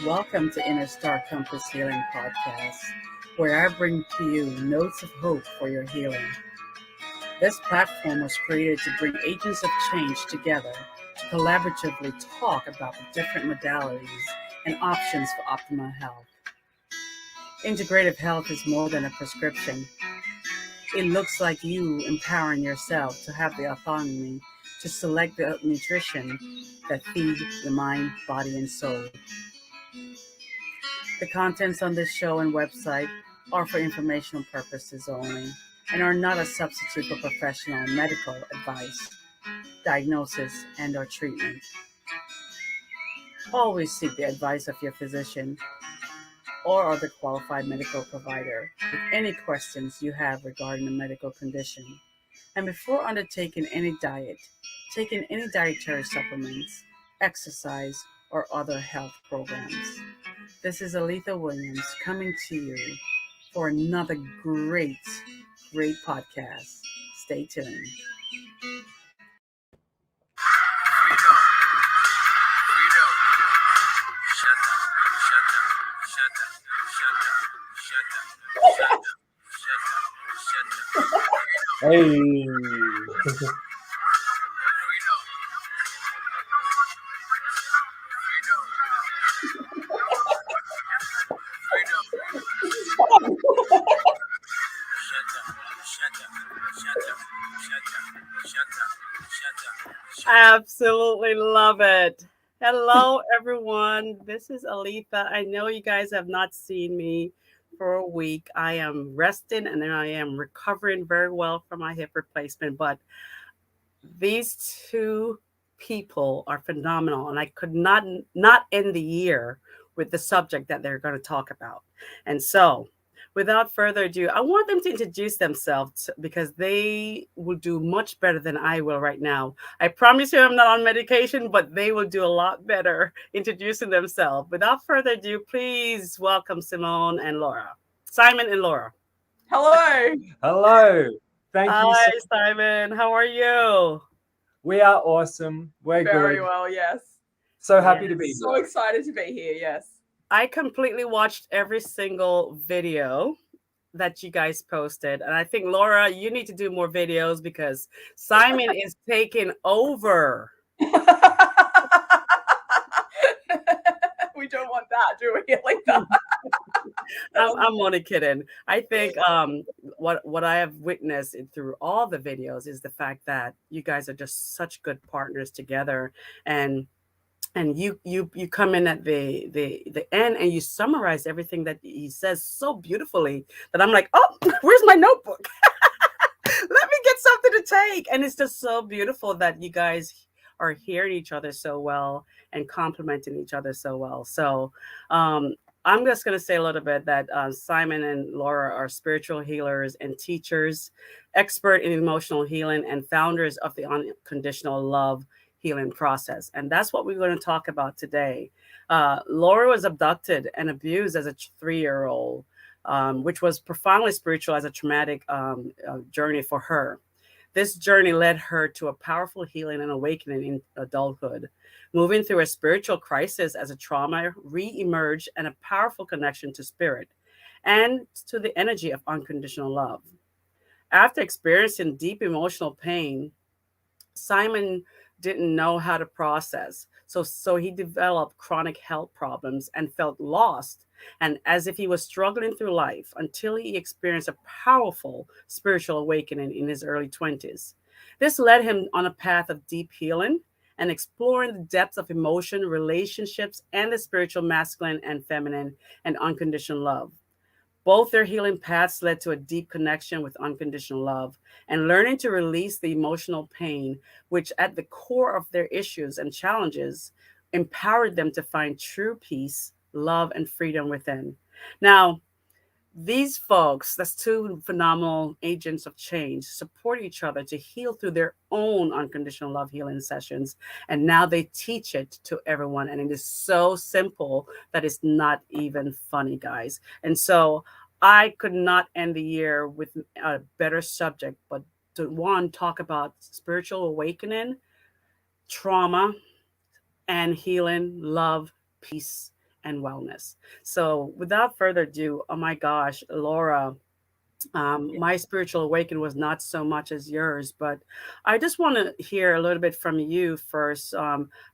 Welcome to Inner Star Compass Healing Podcast, where I bring to you notes of hope for your healing. This platform was created to bring agents of change together to collaboratively talk about the different modalities and options for optimal health. Integrative health is more than a prescription. It looks like you empowering yourself to have the autonomy to select the nutrition that feed your mind, body, and soul. The contents on this show and website are for informational purposes only and are not a substitute for professional medical advice, diagnosis, and/or treatment. Always seek the advice of your physician or other qualified medical provider with any questions you have regarding a medical condition. And before undertaking any diet, taking any dietary supplements, exercise, or other health programs. This is Aletha Williams coming to you for another great podcast. Stay tuned. Hey. Absolutely love it. Hello, everyone. This is Aletha. I know you guys have not seen me for a week. I am resting and I am recovering very well from my hip replacement. But these two people are phenomenal, and I could not end the year with the subject that they're going to talk about. And so, without further ado, I want them to introduce themselves because they will do much better than I will right now. I promise you I'm not on medication, but they will do a lot better introducing themselves. Without further ado, please welcome Simone and Lora. Simon and Lora. Hello. Hello. Thank you. Hi, Simon. How are you? We are awesome. We're Very good. well, yes. So happy to be here. So excited to be here, yes. I completely watched every single video that you guys posted. And I think, Lora, you need to do more videos because Simon is taking over. We don't want that, do we? Like that. I'm only kidding. I think what I have witnessed through all the videos is the fact that you guys are just such good partners together, and you come in at the end and you summarize everything that he says so beautifully that I'm like, oh, where's my notebook? Let me get something to take. And it's just so beautiful that you guys are hearing each other so well and complimenting each other so well. So I'm just going to say a little bit that Simon and Lora are spiritual healers and teachers, expert in emotional healing, and founders of the Unconditional Love Healing process. And that's what we're going to talk about today. Lora was abducted and abused as a 3-year-old, which was profoundly spiritual as a traumatic journey for her. This journey led her to a powerful healing and awakening in adulthood, moving through a spiritual crisis as a trauma re-emerged and a powerful connection to spirit and to the energy of unconditional love. After experiencing deep emotional pain, Simon didn't know how to process. So he developed chronic health problems and felt lost and as if he was struggling through life until he experienced a powerful spiritual awakening in his early 20s. This led him on a path of deep healing and exploring the depths of emotion, relationships, and the spiritual masculine and feminine and unconditional love. Both their healing paths led to a deep connection with unconditional love and learning to release the emotional pain, which at the core of their issues and challenges empowered them to find true peace, love, and freedom within. Now, these folks, that's two phenomenal agents of change, support each other to heal through their own unconditional love healing sessions. And now they teach it to everyone. And it is so simple that it's not even funny, guys. And so I could not end the year with a better subject, but to one, talk about spiritual awakening, trauma, and healing, love, peace, and wellness. So, without further ado, oh my gosh, Laura, Yeah. my spiritual awakening was not so much as yours, but I just want to hear a little bit from you first,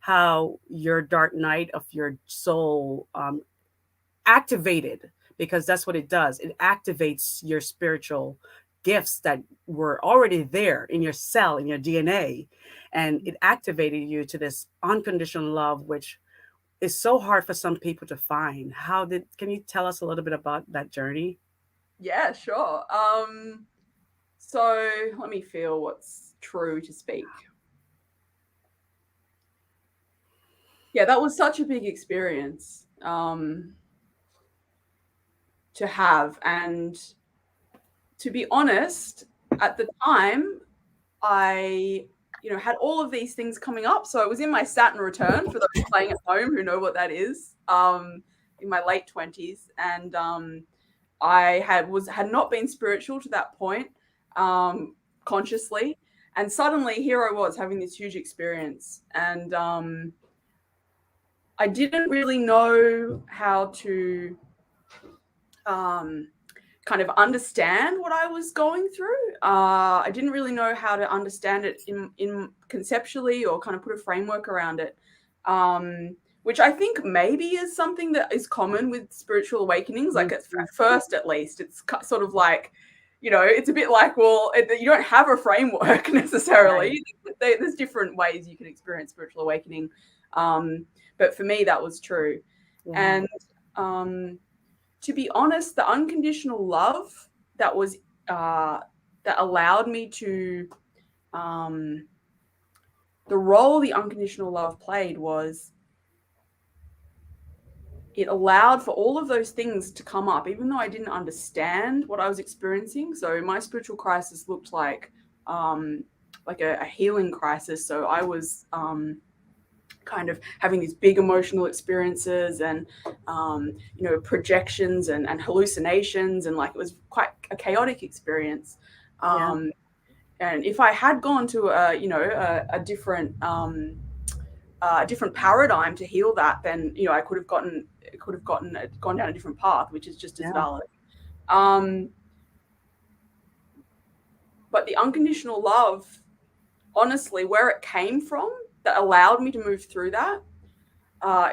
how your dark night of your soul activated, because that's what it does. It activates your spiritual gifts that were already there in your cell, in your DNA, and it activated you to this unconditional love, which is so hard for some people to find. How did, can you tell us a little bit about that journey? Yeah, sure. So let me feel what's true to speak. Yeah, that was such a big experience to have. And to be honest, at the time, I, had all of these things coming up. So it was in my Saturn return, for those playing at home who know what that is, in my late 20s. And I had not been spiritual to that point, consciously. And suddenly here I was having this huge experience. And I didn't really know how to kind of understand what I was going through. I didn't really know how to understand it in conceptually, or kind of put a framework around it, which I think maybe is something that is common with spiritual awakenings. Like at first, at least, it's sort of like, it's a bit like, well, you don't have a framework necessarily. Right. There's different ways you can experience spiritual awakening. But for me, that was true. Yeah. And to be honest, the unconditional love that was that allowed me to the role the unconditional love played was it allowed for all of those things to come up, even though I didn't understand what I was experiencing. So my spiritual crisis looked like a healing crisis. So I was kind of having these big emotional experiences and projections and hallucinations, and like it was quite a chaotic experience. And if I had gone to a different paradigm to heal that, then I could have gone down a different path, which is just as valid. But the unconditional love, honestly, where it came from, that allowed me to move through that,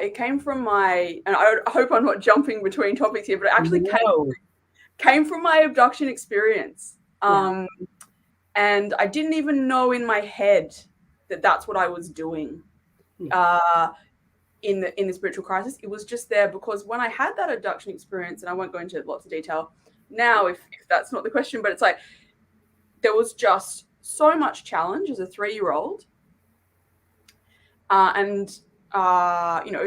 it came from my, and I hope I'm not jumping between topics here, but it actually came from my abduction experience. And I didn't even know in my head that that's what I was doing in the spiritual crisis. It was just there because when I had that abduction experience, and I won't go into lots of detail now if that's not the question, but it's like there was just so much challenge as a 3-year-old. And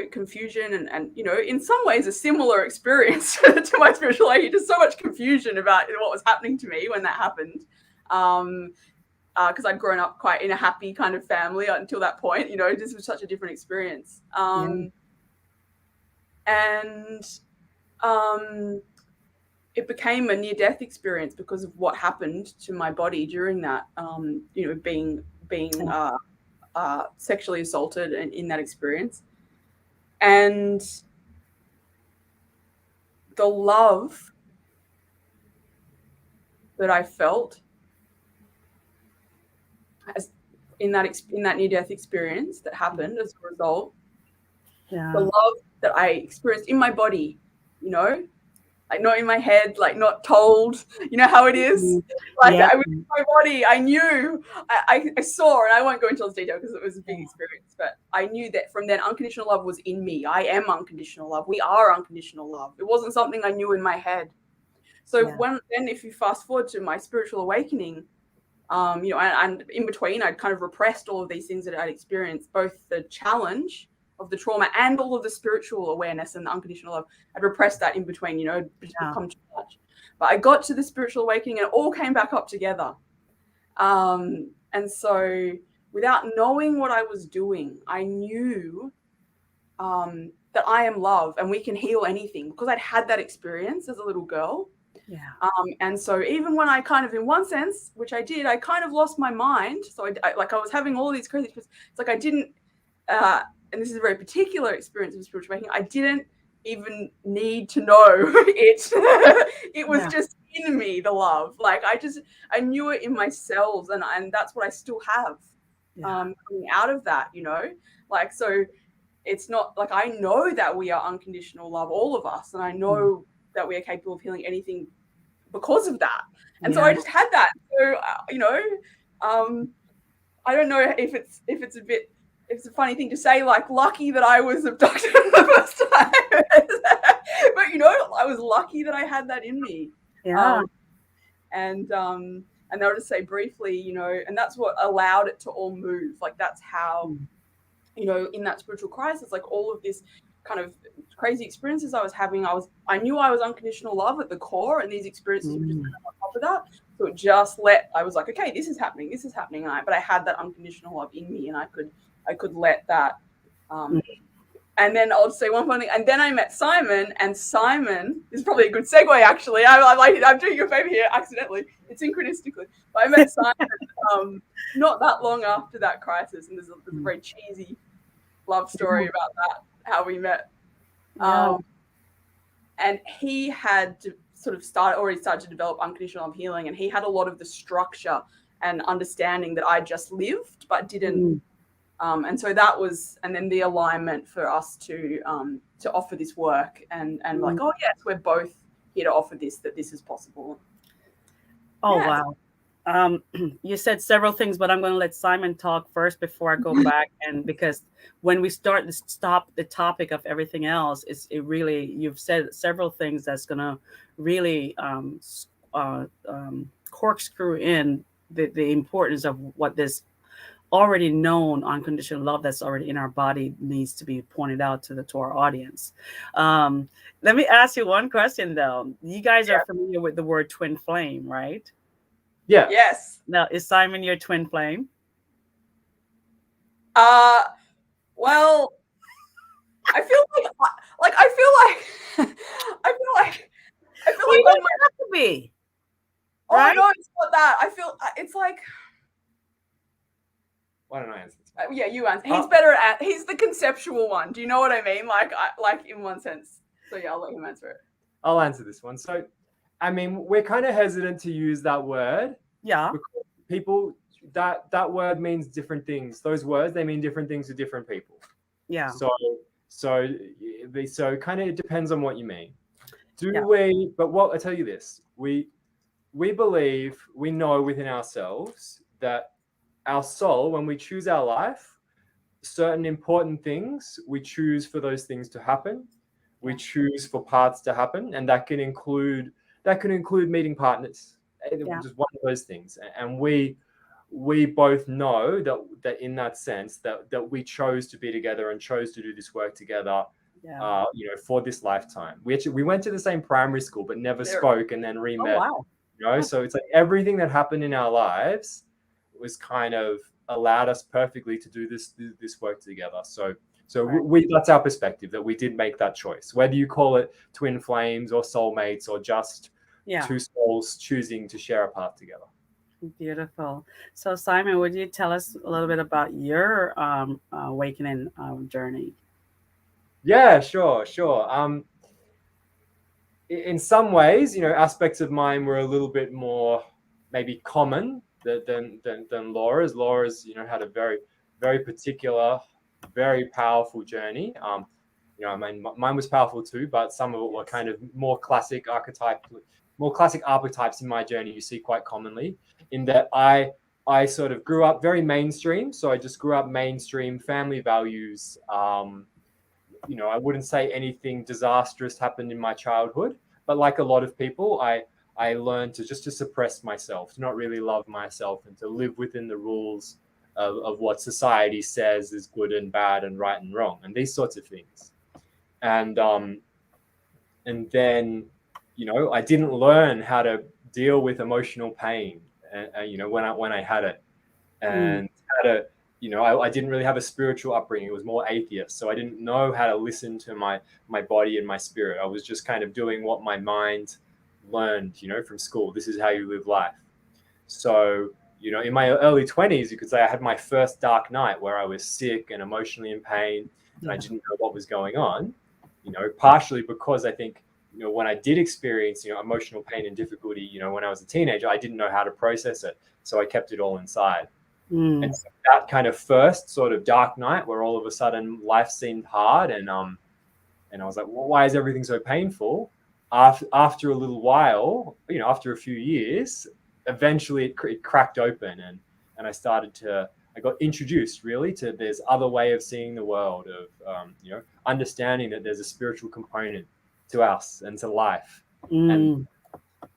confusion and in some ways a similar experience to my spiritual age. Just so much confusion about what was happening to me when that happened. Because I'd grown up quite in a happy kind of family until that point. This was such a different experience. And it became a near-death experience because of what happened to my body during that. Being sexually assaulted in that experience. And the love that I felt in that near-death experience that happened as a result, the love that I experienced in my body, like not in my head, like not told, how it is. Like I was in my body. I knew, I saw, and I won't go into all this detail because it was a big experience, but I knew that from then unconditional love was in me. I am unconditional love. We are unconditional love. It wasn't something I knew in my head. So if you fast forward to my spiritual awakening, and in between, I'd kind of repressed all of these things that I'd experienced, both the challenge of the trauma and all of the spiritual awareness and the unconditional love. I'd repressed that in between, it's become too much. But I got to the spiritual awakening and it all came back up together. And so without knowing what I was doing, I knew that I am love and we can heal anything, because I'd had that experience as a little girl. Yeah. And so even when I kind of, in one sense, which I did, I kind of lost my mind. So I was having all these crazy, it's like I didn't, and this is a very particular experience of spiritual awakening, I didn't even need to know it. It was just in me, the love. Like I knew it in my cells, and that's what I still have coming out of that, you know? Like, so it's not like, I know that we are unconditional love, all of us, and I know that we are capable of healing anything because of that. And so I just had that. So you know, I don't know if it's a funny thing to say, like, lucky that I was abducted the first time. But you know, I was lucky that I had that in me. And I'll just say briefly, you know, and that's what allowed it to all move. Like, that's how, you know, in that spiritual crisis, like all of this kind of crazy experiences I was having, I knew I was unconditional love at the core, and these experiences were just on top of that. So it just I was like, okay, this is happening, but I had that unconditional love in me, and I could let that. And then I'll just say one funny thing. And then I met Simon, and Simon is probably a good segue, actually. I'm doing you a favor here accidentally. It's synchronistically. But I met Simon not that long after that crisis, and there's a very cheesy love story about that, how we met. And he had already started to develop unconditional love healing, and he had a lot of the structure and understanding that I just lived but didn't. And so that was, and then the alignment for us to offer this work, and like, oh yes, we're both here to offer this, that this is possible. Wow. You said several things, but I'm going to let Simon talk first before I go back. And because when we start to stop the topic of everything else, you've said several things that's going to really corkscrew in the importance of what this already known unconditional love that's already in our body needs to be pointed out to our audience. Let me ask you one question though. You guys are familiar with the word twin flame, right? Yeah. Yes. Now, is Simon your twin flame? Well, I feel like Well, you don't have to be. Right? Oh no, it's not that. I feel it's like. Why don't I answer this? Yeah, you answer. He's better at. He's the conceptual one. Do you know what I mean? Like in one sense. So yeah, I'll let him answer it. I'll answer this one. So, I mean, we're kind of hesitant to use that word. Yeah. Because people, that word means different things. Those words, they mean different things to different people. Yeah. So kind of it depends on what you mean. We? But what I tell you this, we believe, we know within ourselves that our soul, when we choose our life, certain important things, we choose for those things to happen. We choose for paths to happen, and that can include meeting partners. Just one of those things. And we both know that in that sense that we chose to be together and chose to do this work together. You know, for this lifetime. We went to the same primary school but never spoke, and then re-met. Oh, wow. You know, so it's like everything that happened in our lives was kind of allowed us perfectly to do this work together. So that's our perspective, that we did make that choice. Whether you call it twin flames or soulmates or just two souls choosing to share a path together. Beautiful. So Simon, would you tell us a little bit about your awakening journey? Yeah, sure. In some ways, you know, aspects of mine were a little bit more maybe common than Laura's. Laura's, you know, had a very, very particular, very powerful journey. You know, I mean, mine was powerful too, but some of it were kind of more classic archetypes in my journey you see quite commonly, in that I sort of grew up very mainstream. So I just grew up mainstream family values. You know, I wouldn't say anything disastrous happened in my childhood, but like a lot of people, I learned to suppress myself, to not really love myself, and to live within the rules of what society says is good and bad and right and wrong, and these sorts of things. And then, I didn't learn how to deal with emotional pain, when I had it, Mm. and how to, I didn't really have a spiritual upbringing. It was more atheist, so I didn't know how to listen to my body and my spirit. I was just kind of doing what my mind learned, from school. This is how you live life. So, in my early 20s, you could say I had my first dark night where I was sick and emotionally in pain, and I Yeah. didn't know what was going on, partially because I think, when I did experience, emotional pain and difficulty, when I was a teenager, I didn't know how to process it. So I kept it all inside. Mm. And so that kind of first sort of dark night where all of a sudden life seemed hard, and I was like, well, why is everything so painful? After a little while, after a few years, eventually it cracked open, and I got introduced really to this other way of seeing the world, of understanding that there's a spiritual component to us and to life, and Mm.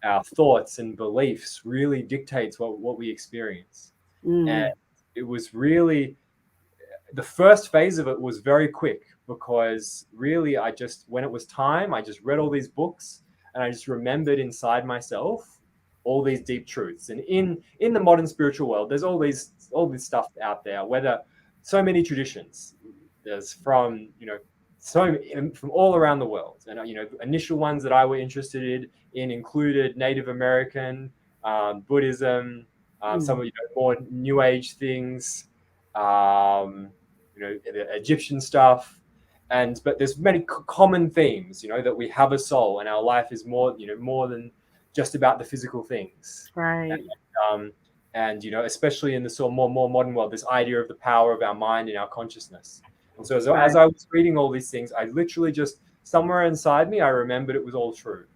our thoughts and beliefs really dictates what we experience. And Mm. it was really, the first phase of it was very quick, because really when it was time, I just read all these books, and I just remembered inside myself all these deep truths. And in the modern spiritual world, there's all this stuff out there, whether so many traditions, there's from from all around the world. And initial ones that I were interested in included Native American, Buddhism, some Mm. of more New Age things, um, the Egyptian stuff, but there's many common themes, that we have a soul, and our life is more than just about the physical things. Right. And especially in the sort of more modern world, this idea of the power of our mind and our consciousness. And so as Right. I was reading all these things, I literally just, somewhere inside me, I remembered it was all true.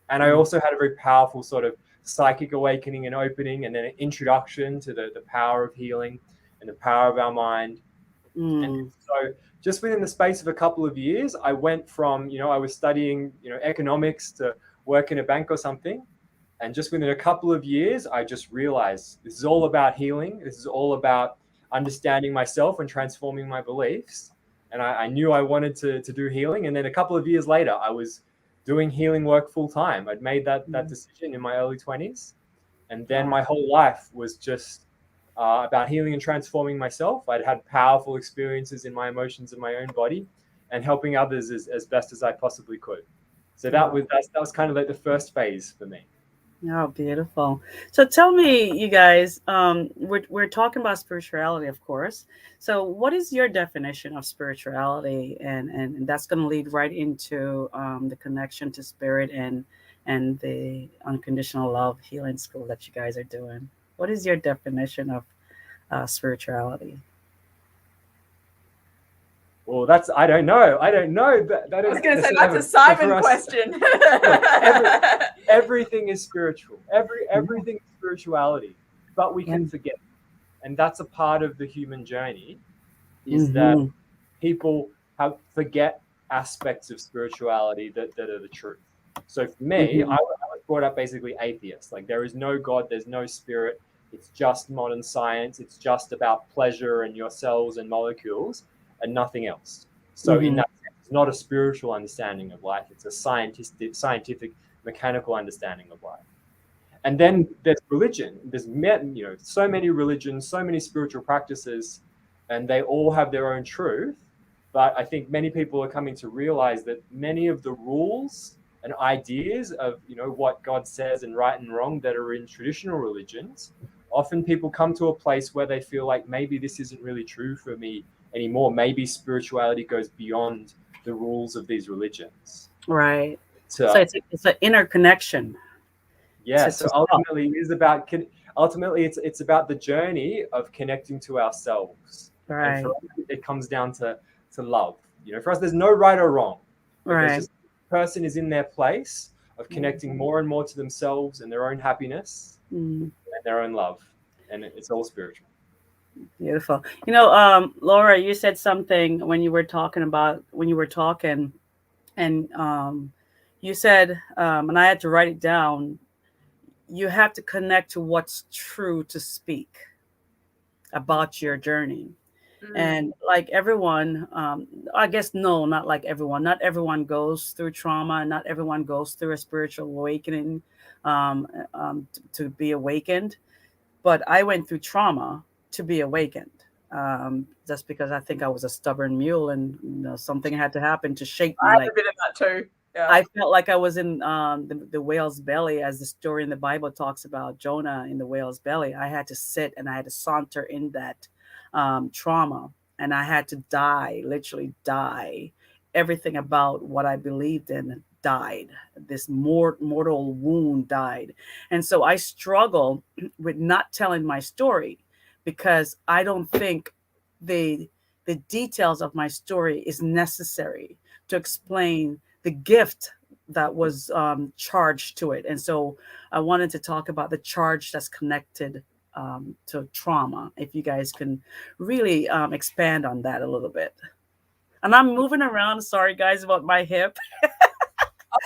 And I Mm. also had a very powerful sort of psychic awakening and opening, and then an introduction to the power of healing and the power of our mind. And Mm. so just within the space of a couple of years, I went from, I was studying, economics to work in a bank or something. And just within a couple of years, I just realized this is all about healing. This is all about understanding myself and transforming my beliefs. And I knew I wanted to do healing. And then a couple of years later, I was doing healing work full time. I'd made that decision in my early 20s. And then Wow. my whole life was just about healing and transforming myself. I'd had powerful experiences in my emotions and my own body, and helping others as best as I possibly could. So that Wow. was kind of like the first phase for me. Oh, beautiful. So tell me, you guys, we're talking about spirituality, of course. So what is your definition of spirituality? And that's going to lead right into the connection to spirit and the unconditional love healing school that you guys are doing. What is your definition of spirituality? Well, I don't know. I don't know. I was going to say that's a Simon question. Everything is spiritual. Everything is spirituality, but we can forget, and that's a part of the human journey. Is that Mm-hmm. people forget aspects of spirituality that are the truth. So for me, Mm-hmm. I was brought up basically atheist. Like, there is no God, there's no spirit. It's just modern science. It's just about pleasure and your cells and molecules and nothing else. So in Mm-hmm. that sense, it's not a spiritual understanding of life. It's a scientific, mechanical understanding of life. And then there's religion. There's so many religions, so many spiritual practices, and they all have their own truth. But I think many people are coming to realize that many of the rules and ideas of what God says and right and wrong that are in traditional religions, often people come to a place where they feel like maybe this isn't really true for me anymore. Maybe spirituality goes beyond the rules of these religions. Right. So So it's an interconnection yeah, to so self. ultimately it's about the journey of connecting to ourselves. And for Right. us, it comes down to love. For us, there's no right or wrong, but there's Right. just, the person is in their place of connecting more and more to themselves and their own happiness Mm, and their own love, and it's all spiritual. beautiful. Laura, you said something when you were talking, and you said, and I had to write it down. You have to connect to what's true to speak about your journey. And like everyone, I guess, no, not like everyone. Not everyone goes through trauma. Not everyone goes through a spiritual awakening to be awakened. But I went through trauma to be awakened. Just because I think I was a stubborn mule, and something had to happen to shake I me. had Like a bit of that too. Yeah. I felt like I was in the whale's belly, as the story in the Bible talks about Jonah in the whale's belly. I had to sit and I had to saunter in that trauma, and I had to die, literally die. Everything about what I believed in died. This mortal wound died. And so I struggle with not telling my story because I don't think the the details of my story is necessary to explain the gift that was charged to it. And so I wanted to talk about the charge that's connected to trauma. If you guys can really expand on that a little bit. And I'm moving around. Sorry, guys, about my hip.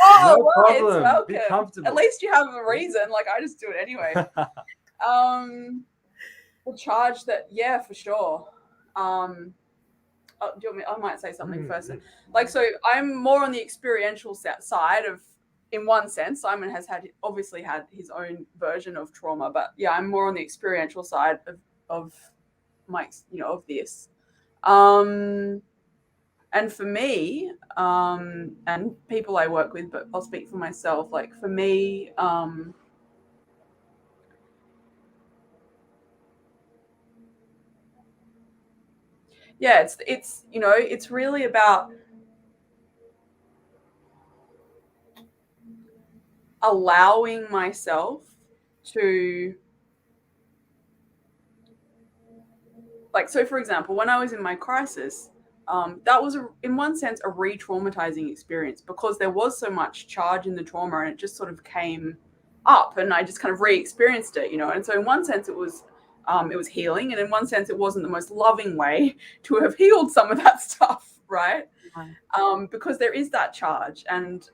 Oh, No well, it's problem. Be welcome. comfortable. At least you have a reason. Like, I just do it anyway. The charge that, yeah, for sure. Do you want me? I might say something first. Like, so I'm more on the experiential side of, in one sense, Simon has obviously had his own version of trauma, but yeah, I'm more on the experiential side of my, of this. And for me, and people I work with, but I'll speak for myself. Like for me, yeah, it's really about allowing myself to, like, so for example, when I was in my crisis, that was in one sense a re-traumatizing experience because there was so much charge in the trauma and it just sort of came up and I just kind of re-experienced it, and so in one sense it was healing, and in one sense it wasn't the most loving way to have healed some of that stuff, right? Because there is that charge, and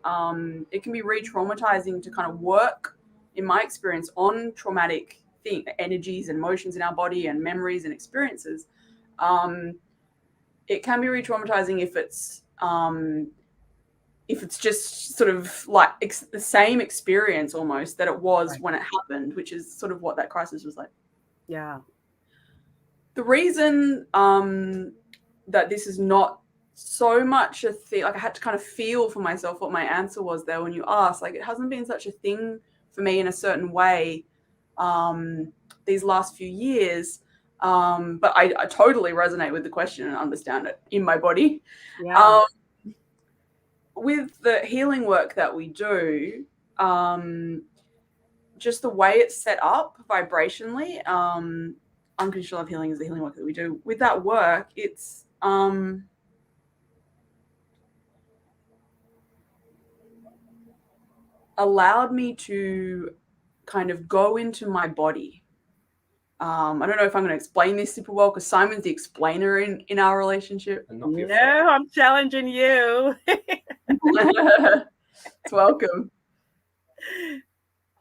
it can be re-traumatizing to kind of work, in my experience, on traumatic energies and emotions in our body and memories and experiences. It can be re-traumatizing if it's just sort of like the same experience almost that it was when it happened, which is sort of what that crisis was like. Yeah. The reason that this is not so much a thing, like I had to kind of feel for myself what my answer was there when you asked, like it hasn't been such a thing for me in a certain way these last few years, but I totally resonate with the question and understand it in my body. Yeah. With the healing work that we do, just the way it's set up vibrationally, Unconditional Love Healing is the healing work that we do. With that work, it's allowed me to kind of go into my body. I don't know if I'm going to explain this super well because Simon's the explainer in our relationship. No, I'm challenging you. It's welcome.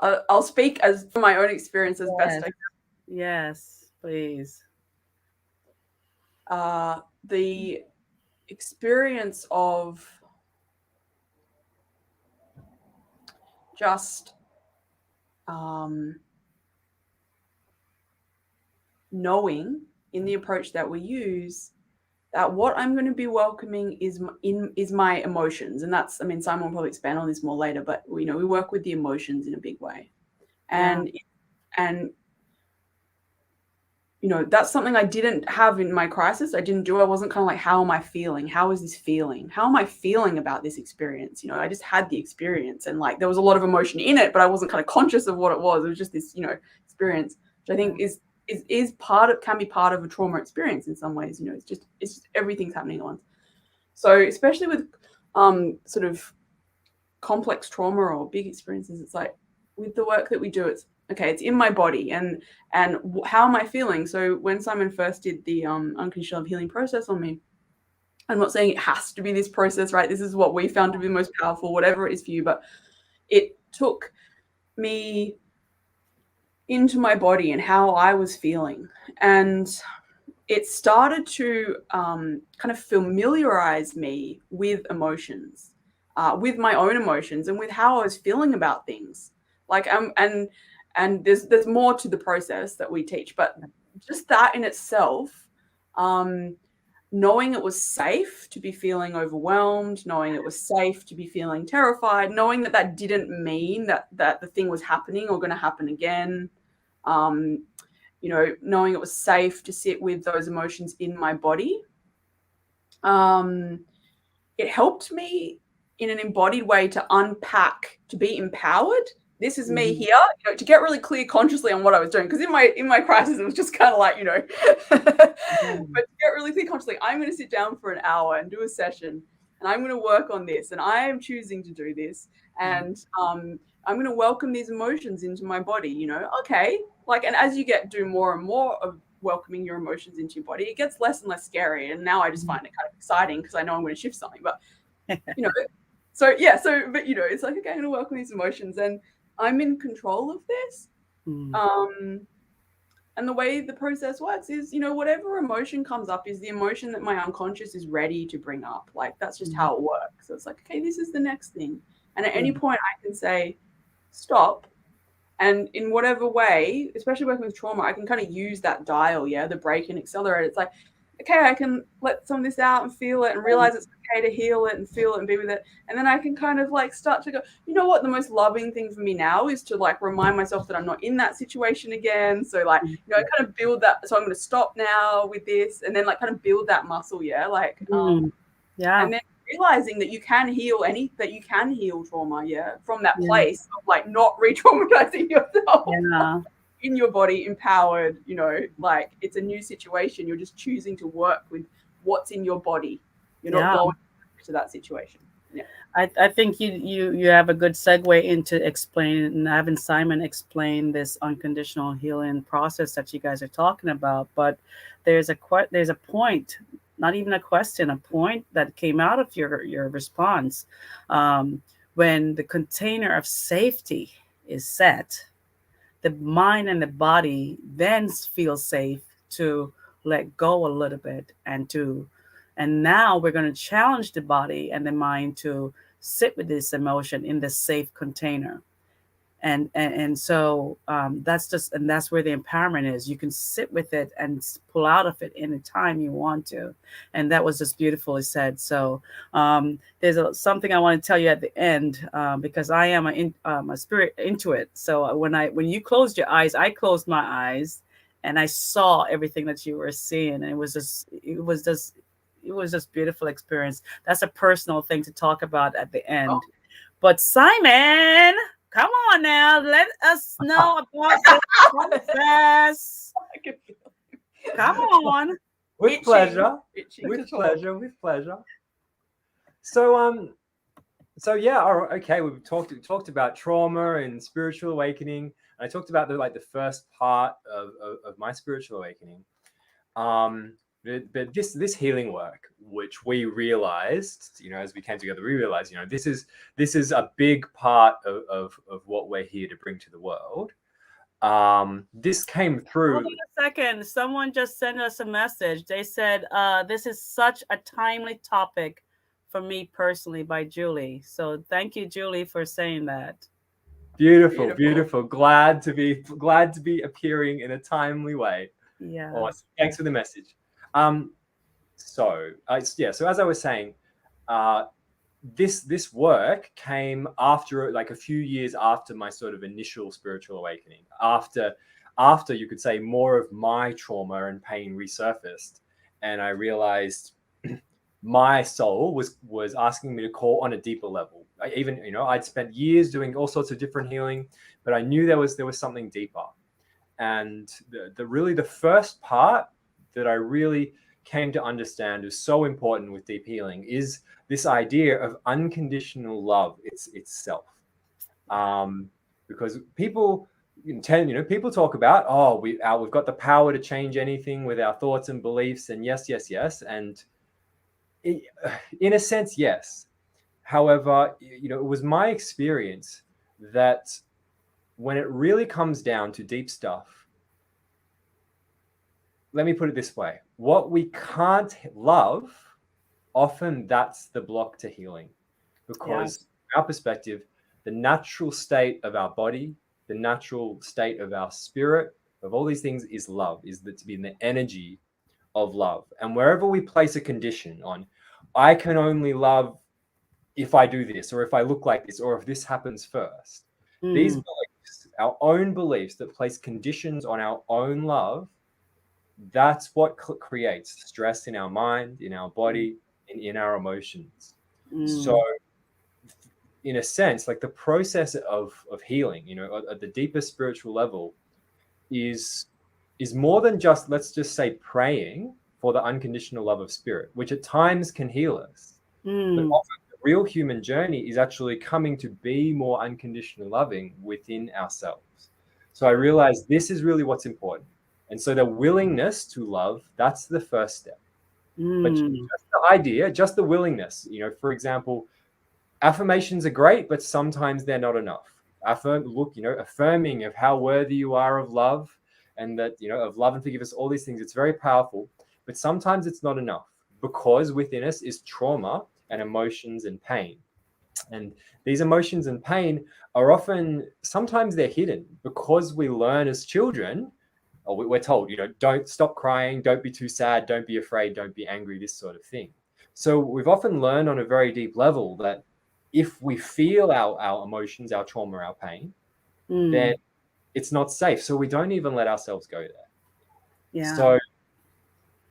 I'll speak as from my own experience as best I can. Yes, please. The experience of just knowing in the approach that we use that what I'm going to be welcoming is my emotions, and that's, I mean, Simon will probably expand on this more later, but we work with the emotions in a big way, and that's something I didn't have in my crisis. I didn't do. I wasn't kind of like, how am I feeling? How is this feeling? How am I feeling about this experience? I just had the experience, and like there was a lot of emotion in it, but I wasn't kind of conscious of what it was. It was just this, experience, which I think is can be part of a trauma experience in some ways. It's just everything's happening at once. So especially with sort of complex trauma or big experiences, it's like with the work that we do, it's okay, it's in my body, and how am I feeling? So when Simon first did the Unconditional Love Healing process on me, I'm not saying it has to be this process, right? This is what we found to be the most powerful, whatever it is for you, but it took me into my body and how I was feeling, and it started to kind of familiarize me with emotions, with my own emotions, and with how I was feeling about things. Like, and there's more to the process that we teach, but just that in itself, knowing it was safe to be feeling overwhelmed, knowing it was safe to be feeling terrified, knowing that that didn't mean that the thing was happening or going to happen again. You know, knowing it was safe to sit with those emotions in my body. It helped me in an embodied way to unpack, to be empowered. This is me here, you know, to get really clear consciously on what I was doing. Because in my crisis, it was just kind of like, you know, but to get really clear consciously, I'm going to sit down for an hour and do a session, and I'm going to work on this, and I am choosing to do this, and I'm going to welcome these emotions into my body. You know, okay, like, and as you do more and more of welcoming your emotions into your body, it gets less and less scary. And now I just find it kind of exciting because I know I'm going to shift something. But you know, so yeah, but you know, it's like, okay, I'm going to welcome these emotions, and I'm in control of this. And the way the process works is, you know, whatever emotion comes up is the emotion that my unconscious is ready to bring up. Like, that's just how it works. So it's like, okay, this is the next thing. And at any point I can say, stop. And in whatever way, especially working with trauma, I can kind of use that dial, the brake and accelerator. It's like, okay, I can let some of this out and feel it and realize it's okay to heal it and feel it and be with it. And then I can kind of like start to go, you know what, the most loving thing for me now is to like remind myself that I'm not in that situation again. So like, you know, I kind of build that. So I'm going to stop now with this, and then like kind of build that muscle. Like, and then realizing that you can heal trauma, from that place of like not re-traumatizing yourself in your body, empowered, you know, like it's a new situation. You're just choosing to work with what's in your body. You're not going to that situation. I think you have a good segue into explaining, having Simon explain this unconditional healing process that you guys are talking about. But there's a point, not even a question, a point that came out of your response, when the container of safety is set, the mind and the body then feel safe to let go a little bit, and now we're going to challenge the body and the mind to sit with this emotion in the safe container. And so that's where the empowerment is. You can sit with it and pull out of it anytime you want to. And that was just beautifully said. So there's something I want to tell you at the end, because I am a spirit intuit. So when you closed your eyes, I closed my eyes and I saw everything that you were seeing. And it was just beautiful experience. That's a personal thing to talk about at the end. But Simon, come on now, let us know about this process. Come on. With pleasure. With pleasure. So yeah, okay, we've talked about trauma and spiritual awakening. And I talked about the first part of my spiritual awakening. But this healing work, which we realized, you know, as we came together, we realized, you know, this is a big part of what we're here to bring to the world. This came through. Hold on a second. Someone just sent us a message. They said, this is such a timely topic for me personally, by Julie. So thank you, Julie, for saying that. Beautiful. Glad to be appearing in a timely way. Yeah. Awesome. Thanks for the message. So as I was saying, this work came after, like, a few years after my sort of initial spiritual awakening, after you could say more of my trauma and pain resurfaced, and I realized my soul was asking me to call on a deeper level. I'd spent years doing all sorts of different healing, but I knew there was something deeper. And the first part that I really came to understand is so important with deep healing is this idea of unconditional love itself. Because people people talk about, we've got the power to change anything with our thoughts and beliefs, and yes, and in a sense, yes. However, it was my experience that when it really comes down to deep stuff, let me put it this way. what we can't love, often that's the block to healing. Because Yes. from our perspective, the natural state of our body, the natural state of our spirit, of all these things is love, is that to be in the energy of love. And wherever we place a condition on, I can only love if I do this, or if I look like this, or if this happens first. These Mm, beliefs, our own beliefs that place conditions on our own love, that's what creates stress in our mind, in our body, and in our emotions. So, mm, in a sense, like the process of healing, at the deepest spiritual level, is is more than just, let's just say, praying for the unconditional love of spirit, which at times can heal us. But mm, often the real human journey is actually coming to be more unconditionally loving within ourselves. So I realized this is really what's important. And so the willingness to love, that's the first step. But just mm, the idea, just the willingness, for example, affirmations are great, but sometimes they're not enough. Affirming of how worthy you are of love, and that, of love and forgiveness, all these things, it's very powerful, but sometimes it's not enough, because within us is trauma and emotions and pain. And these emotions and pain are often, sometimes they're hidden, because we learn as children, or we're told, don't stop crying, don't be too sad, don't be afraid, don't be angry, this sort of thing. So we've often learned on a very deep level that if we feel our emotions, our trauma, our pain, then mm. it's not safe. So we don't even let ourselves go there. Yeah. So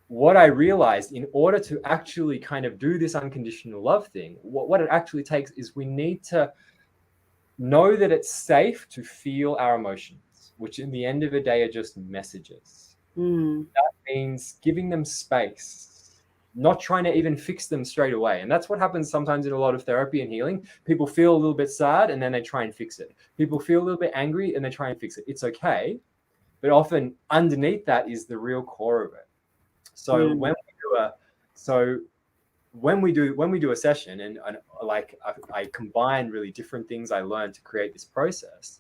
what I realized, in order to actually kind of do this unconditional love thing, what it actually takes is we need to know that it's safe to feel our emotions, which in the end of the day are just messages. Mm, Means giving them space, not trying to even fix them straight away. And that's what happens sometimes in a lot of therapy and healing. People feel a little bit sad and then they try and fix it. People feel a little bit angry and they try and fix it. It's okay. But often underneath that is the real core of it. So mm, when we do a session, and like I combine really different things I learned to create this process.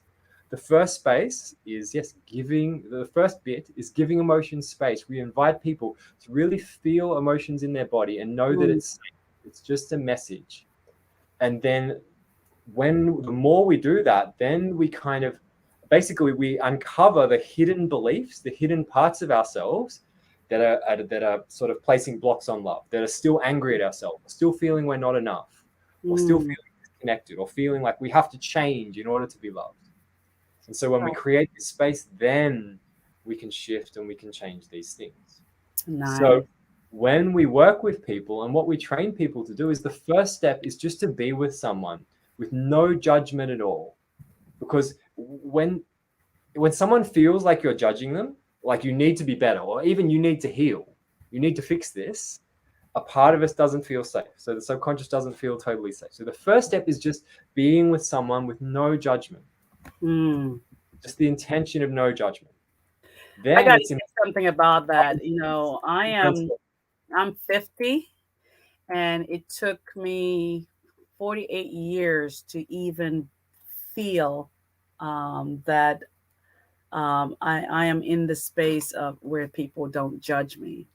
The first space is, yes, the first bit is giving emotions space. We invite people to really feel emotions in their body and know that mm, it's just a message. And then the more we do that, then we kind of basically we uncover the hidden beliefs, the hidden parts of ourselves that are sort of placing blocks on love, that are still angry at ourselves, still feeling we're not enough, or still mm. feeling disconnected, or feeling like we have to change in order to be loved. And so when we Right. create this space, then we can shift and we can change these things. So Nice. when we work with people, and what we train people to do, is the first step is just to be with someone with no judgment at all. Because when someone feels like you're judging them, like you need to be better, or even you need to heal, you need to fix this, a part of us doesn't feel safe. So the subconscious doesn't feel totally safe. So the first step is just being with someone with no judgment, Mm. just the intention of no judgment. I Then got to it's say something about that. important. I'm 50, and it took me 48 years to even feel that I am in the space of where people don't judge me.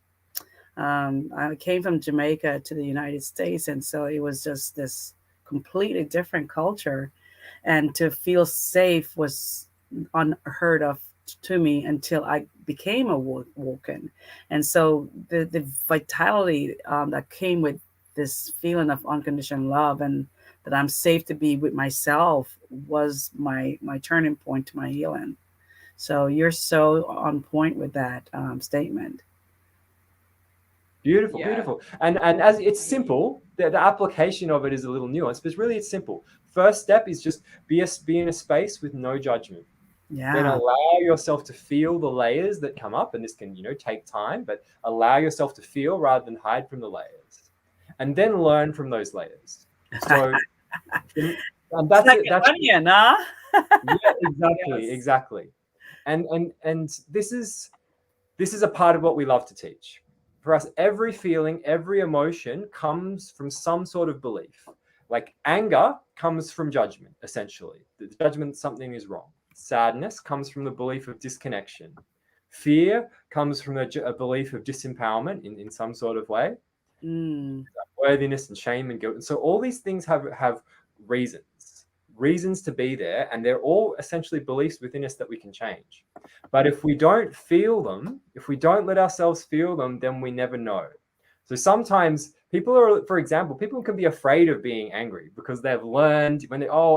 I came from Jamaica to the United States, and so it was just this completely different culture. And to feel safe was unheard of to me until I became awoken. And so the vitality that came with this feeling of unconditional love, and that I'm safe to be with myself, was my turning point to my healing. So you're so on point with that statement. Beautiful, Yeah. beautiful. And as it's simple, the application of it is a little nuanced, but really it's simple. First step is just be in a space with no judgment. Then Yeah. allow yourself to feel the layers that come up, and this can, take time, but allow yourself to feel rather than hide from the layers. And then learn from those layers. So and It's that's like it. an onion, huh? Yeah, exactly, Yes. exactly. And this is a part of what we love to teach. For us, every feeling, every emotion comes from some sort of belief. Like anger comes from judgment, essentially. The judgment something is wrong. Sadness comes from the belief of disconnection. Fear comes from a belief of disempowerment in some sort of way. Mm. Worthiness and shame and guilt. And so all these things have reasons to be there, and they're all essentially beliefs within us that we can change. But if we don't feel them, if we don't let ourselves feel them, then we never know. So sometimes for example, people can be afraid of being angry because they've learned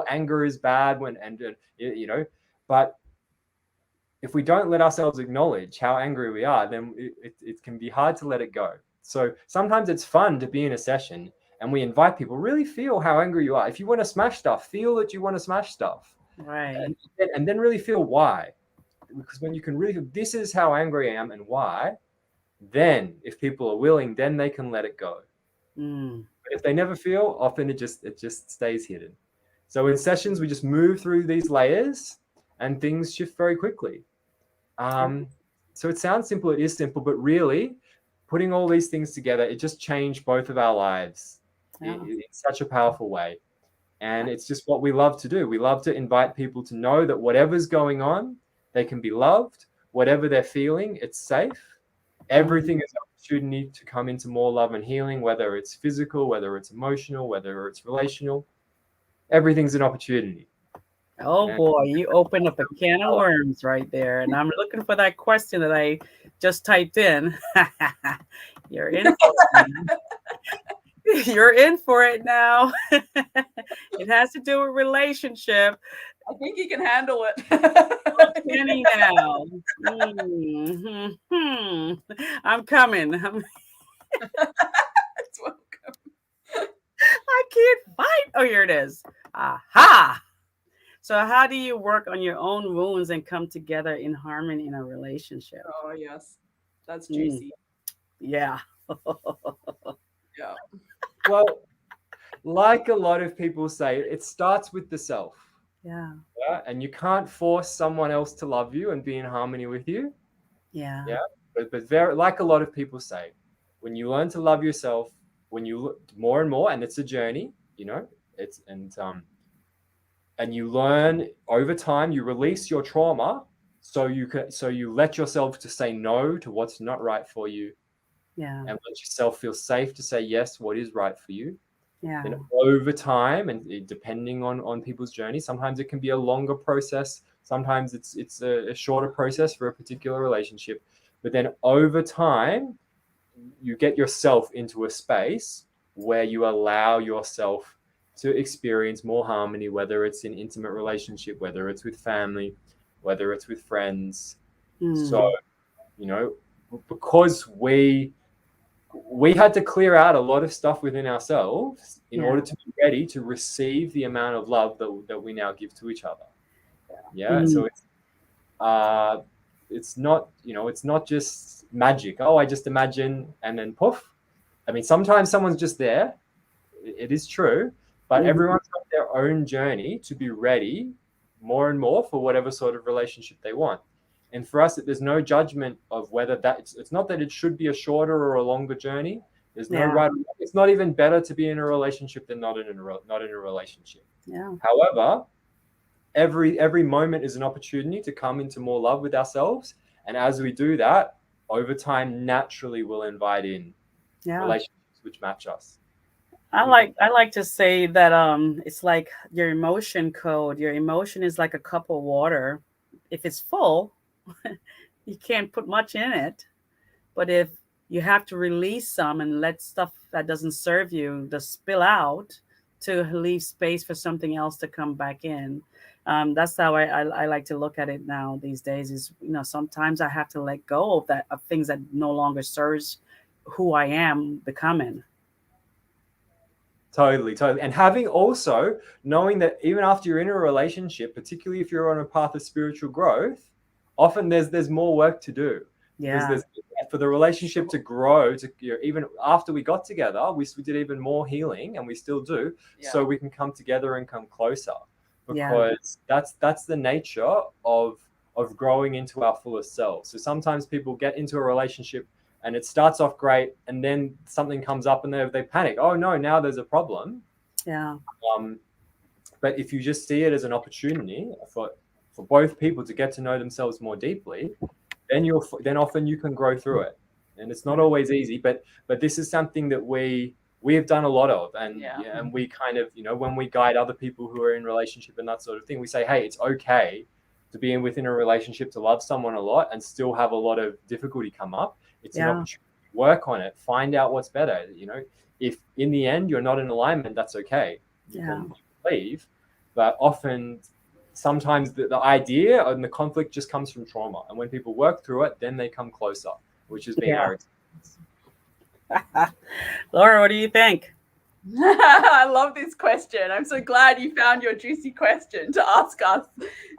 anger is bad but if we don't let ourselves acknowledge how angry we are, then it can be hard to let it go. So sometimes it's fun to be in a session and we invite people, really feel how angry you are. If you want to smash stuff, feel that you want to smash stuff. Right. And then really feel why. Because when you can really feel, this is how angry I am and why, then if people are willing, then they can let it go. Mm. But if they never feel, often it just stays hidden. So in sessions, we just move through these layers and things shift very quickly. So it sounds simple, it is simple, but really putting all these things together, it just changed both of our lives in such a powerful way. And it's just what we love to do. We love to invite people to know that whatever's going on, they can be loved. Whatever they're feeling, it's safe. Everything is an opportunity to come into more love and healing, whether it's physical, whether it's emotional, whether it's relational. Everything's an opportunity. Oh boy, you opened up a can of worms right there. And I'm looking for that question that I just typed in. You're in for it. You're in for it now. It has to do with relationship. I think he can handle it. Kenny now. I'm coming. It's welcome. I can't fight. Oh, here it is. Aha. So how do you work on your own wounds and come together in harmony in a relationship? Oh, yes. That's juicy. Yeah. Yeah. Well, like a lot of people say, it starts with the self. Yeah. Yeah. And you can't force someone else to love you and be in harmony with you. Yeah. Yeah. But very, like a lot of people say, when you learn to love yourself, when you look more and more, and it's a journey, and you learn over time, you release your trauma, so you let yourself to say no to what's not right for you. Yeah. And let yourself feel safe to say yes, what is right for you. Yeah. Then over time, and depending on people's journey, sometimes it can be a longer process. Sometimes it's a shorter process for a particular relationship. But then over time, you get yourself into a space where you allow yourself to experience more harmony, whether it's in intimate relationship, whether it's with family, whether it's with friends. So, because we had to clear out a lot of stuff within ourselves in order to be ready to receive the amount of love that we now give to each other. Yeah. So it's not just magic. Oh, I just imagine and then poof. I mean, sometimes someone's just there. It is true, but everyone's got their own journey to be ready more and more for whatever sort of relationship they want. And for us, there's no judgment of whether it's not that it should be a shorter or a longer journey. There's no right. It's not even better to be in a relationship than not in a relationship. Yeah. However, every moment is an opportunity to come into more love with ourselves. And as we do that, over time, naturally we'll invite in relationships which match us. I like to say that it's like your emotion code. Your emotion is like a cup of water. If it's full, you can't put much in it. But if you have to release some and let stuff that doesn't serve you just spill out to leave space for something else to come back in. That's how I like to look at it now these days is, sometimes I have to let go of things that no longer serves who I am becoming. Totally. And having also knowing that even after you're in a relationship, particularly if you're on a path of spiritual growth, often there's more work to do. Yeah. Because for the relationship to grow, even after we got together, we did even more healing, and we still do, so we can come together and come closer. Because that's the nature of growing into our fullest selves. So sometimes people get into a relationship and it starts off great, and then something comes up and they panic. Oh no, now there's a problem. Yeah. But if you just see it as an opportunity for both people to get to know themselves more deeply, then often you can grow through it. And it's not always easy, but this is something that we have done a lot of, and and we kind of, when we guide other people who are in relationship and that sort of thing, we say, hey, it's okay to be within a relationship, to love someone a lot and still have a lot of difficulty come up. It's an opportunity to work on it, find out what's better. If in the end you're not in alignment, that's okay. You can leave, but often, sometimes the idea and the conflict just comes from trauma, and when people work through it, then they come closer, which has been our experience. Lora, what do you think? I love this question. I'm so glad you found your juicy question to ask us.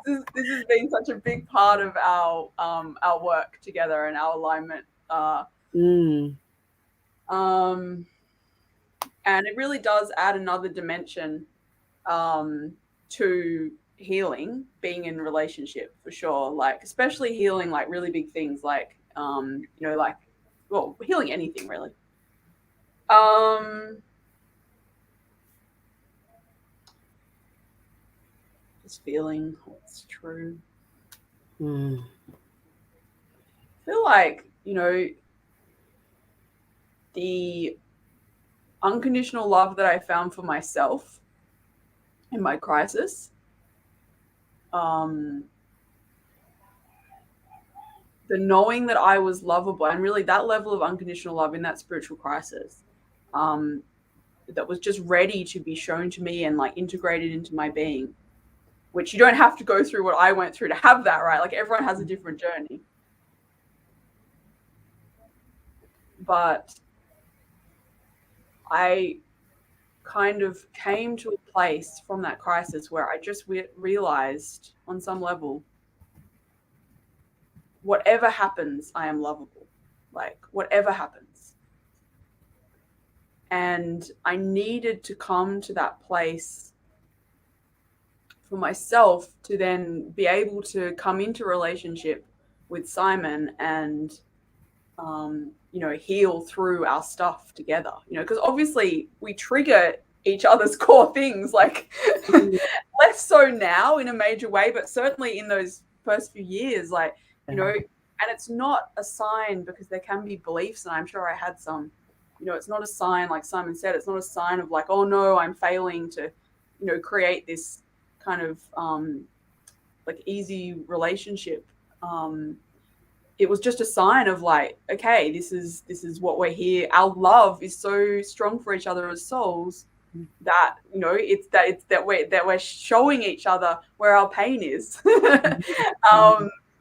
This has been such a big part of our work together and our alignment. And it really does add another dimension to healing, being in relationship, for sure. Like, especially healing like really big things, like healing anything really. Just feeling what's true. I feel like, the unconditional love that I found for myself in my crisis, the knowing that I was lovable, and really that level of unconditional love in that spiritual crisis, that was just ready to be shown to me and like integrated into my being, which you don't have to go through what I went through to have that, right? Like, everyone has a different journey. But I kind of came to a place from that crisis where I just realized on some level, whatever happens, I am lovable. Like, whatever happens. And I needed to come to that place for myself to then be able to come into relationship with Simon and, heal through our stuff together, because obviously we trigger each other's core things, like less so now in a major way, but certainly in those first few years, like, and it's not a sign, because there can be beliefs, and I'm sure I had some, it's not a sign, like Simon said, it's not a sign of like, oh no, I'm failing to, create this kind of like easy relationship. It was just a sign of like, okay, this is what we're here. Our love is so strong for each other as souls that, it's that we're showing each other where our pain is,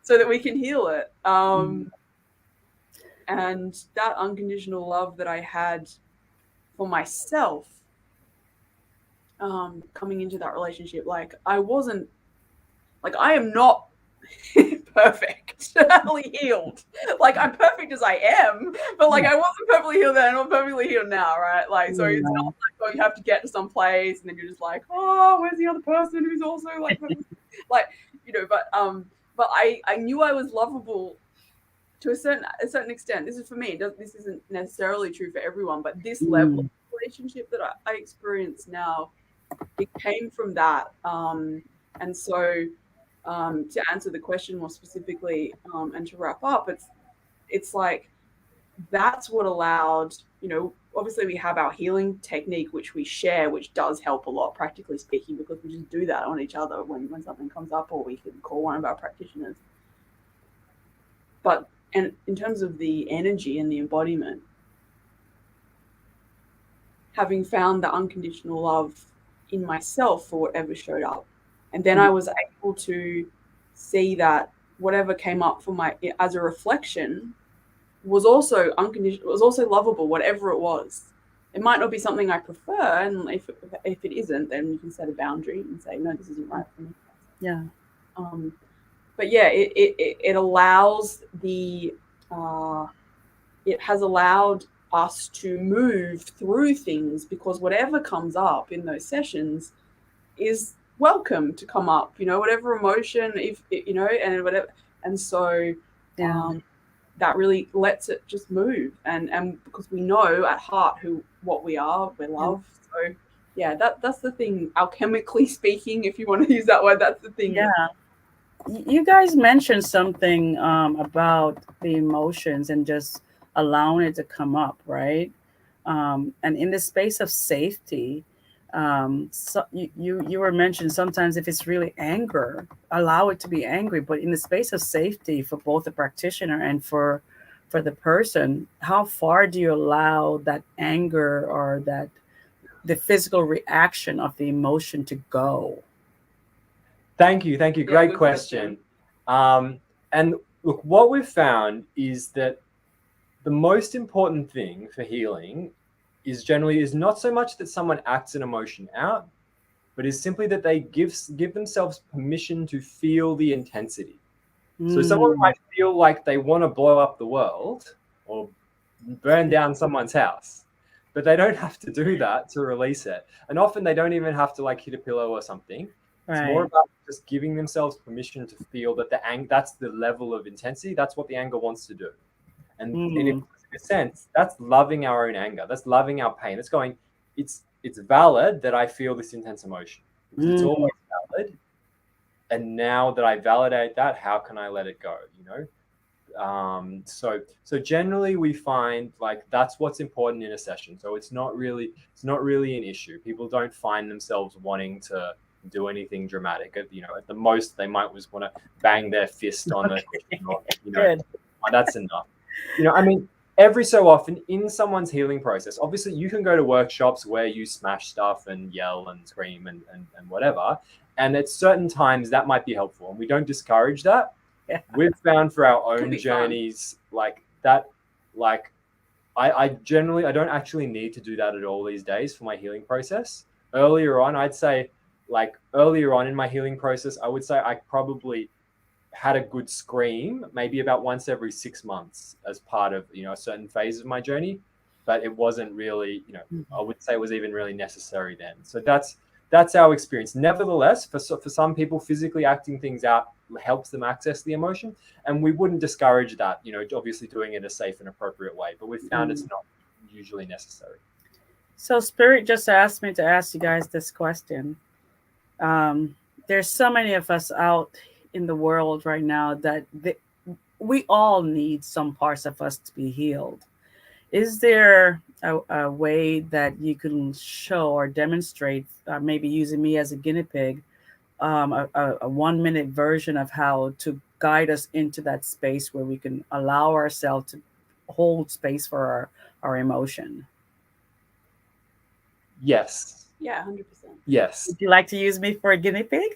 so that we can heal it. And that unconditional love that I had for myself, coming into that relationship, like, I am not perfectly healed. Like, I'm perfect as I am, but like, I wasn't perfectly healed then, I'm not perfectly healed now, right? Like, so it's not like, oh, you have to get to some place and then you're just like, oh, where's the other person who's also like, like, but I knew I was lovable to a certain extent. This is for me. This isn't necessarily true for everyone, but this level of relationship that I experience now, it came from that. And so, to answer the question more specifically, and to wrap up, it's like, that's what allowed, obviously we have our healing technique, which we share, which does help a lot, practically speaking, because we just do that on each other when something comes up, or we can call one of our practitioners. But, and in terms of the energy and the embodiment, having found the unconditional love in myself for whatever showed up, and then I was able to see that whatever came up as a reflection was also unconditional, was also lovable, whatever it was. It might not be something I prefer, and if it isn't, then you can set a boundary and say, no, this isn't right for me. Yeah. But yeah, it allows it has allowed us to move through things, because whatever comes up in those sessions is welcome to come up, whatever emotion, and whatever. And so that really lets it just move. And because we know at heart what we are, we're love. So yeah, that's the thing, alchemically speaking, if you want to use that word, that's the thing. Yeah. You guys mentioned something about the emotions and just allowing it to come up, right? And in the space of safety, so you were mentioned sometimes if it's really anger, allow it to be angry, but in the space of safety for both the practitioner and for the person, how far do you allow that anger or that the physical reaction of the emotion to go? Thank you. Thank you. Yeah, Great good question. question. And look, what we've found is that the most important thing for healing is generally is not so much that someone acts an emotion out, but is simply that they give themselves permission to feel the intensity. So someone Mm, might feel like they want to blow up the world or burn down someone's house, but they don't have to do that to release it. And often they don't even have to like hit a pillow or something. It's more right. about just giving themselves permission to feel that that's the level of intensity. That's what the anger wants to do. And in Mm, a sense, that's loving our own anger. That's loving our pain. It's going, it's valid that I feel this intense emotion because it's mm, always valid. And now that I validate that, how can I let it go? So generally we find like that's what's important in a session. So it's not really an issue. People don't find themselves wanting to do anything dramatic. At the most they might just want to bang their fist on the cushion or good. that's enough. I mean, every so often in someone's healing process, obviously you can go to workshops where you smash stuff and yell and scream and whatever, and at certain times that might be helpful, and we don't discourage that. Yeah. We've found for our Could own be fun. journeys like that, like I don't actually need to do that at all these days for my healing process. Earlier on, I'd say, like earlier on in my healing process, I would say I probably had a good scream maybe about once every 6 months as part of a certain phase of my journey, but it wasn't really, I would say it was even really necessary then. So that's our experience. Nevertheless, for some people, physically acting things out helps them access the emotion, and we wouldn't discourage that. Obviously doing it in a safe and appropriate way, but we found it's Mm. not usually necessary. So Spirit just asked me to ask you guys this question. Um, there's so many of us out in the world right now that we all need some parts of us to be healed. Is there a way that you can show or demonstrate, maybe using me as a guinea pig, a 1 minute version of how to guide us into that space where we can allow ourselves to hold space for our emotion? Yes. Yeah, 100%. Yes. Would you like to use me for a guinea pig?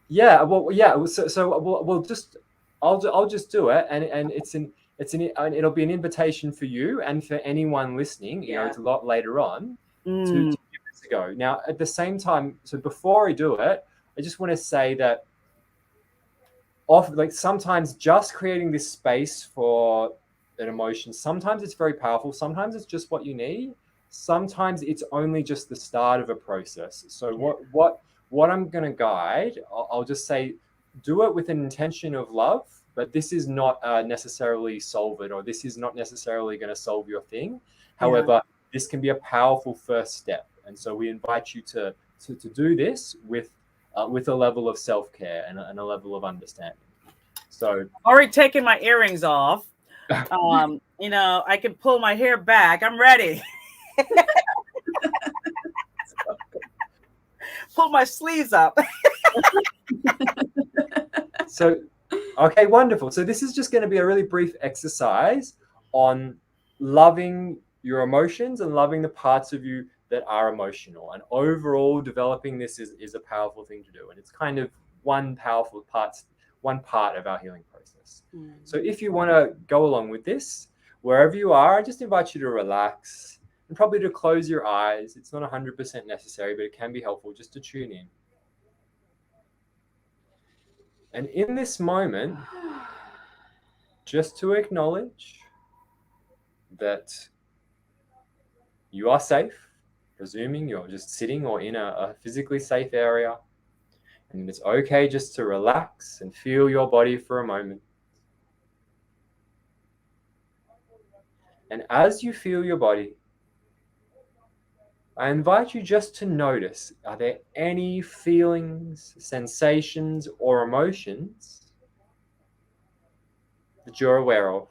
Yeah, well, yeah. So we'll just, I'll just do it, and and it'll be an invitation for you and for anyone listening. Yeah. It's a lot later on to Mm, give this a go. Now, at the same time, so before I do it, I just want to say that often, like sometimes, just creating this space for an emotion, sometimes it's very powerful. Sometimes it's just what you need. Sometimes it's only just the start of a process. So yeah, what I'm going to guide, I'll just say, do it with an intention of love, but this is not necessarily solve it, or this is not necessarily going to solve your thing. yeah. However, this can be a powerful first step, and so we invite you to do this with a level of self care and a level of understanding. So Already taking my earrings off. I can pull my hair back. I'm ready. Pull my sleeves up. So, okay, wonderful. So this is just going to be a really brief exercise on loving your emotions and loving the parts of you that are emotional. And overall, developing this is a powerful thing to do. And it's kind of one powerful part, one part of our healing process. Mm. So if you want to go along with this, wherever you are, I just invite you to relax and probably to close your eyes. It's not 100% necessary, but it can be helpful just to tune in. And in this moment, just to acknowledge that you are safe, presuming you're just sitting or in a physically safe area. And it's okay just to relax and feel your body for a moment. And as you feel your body, I invite you just to notice, are there any feelings, sensations, or emotions that you're aware of?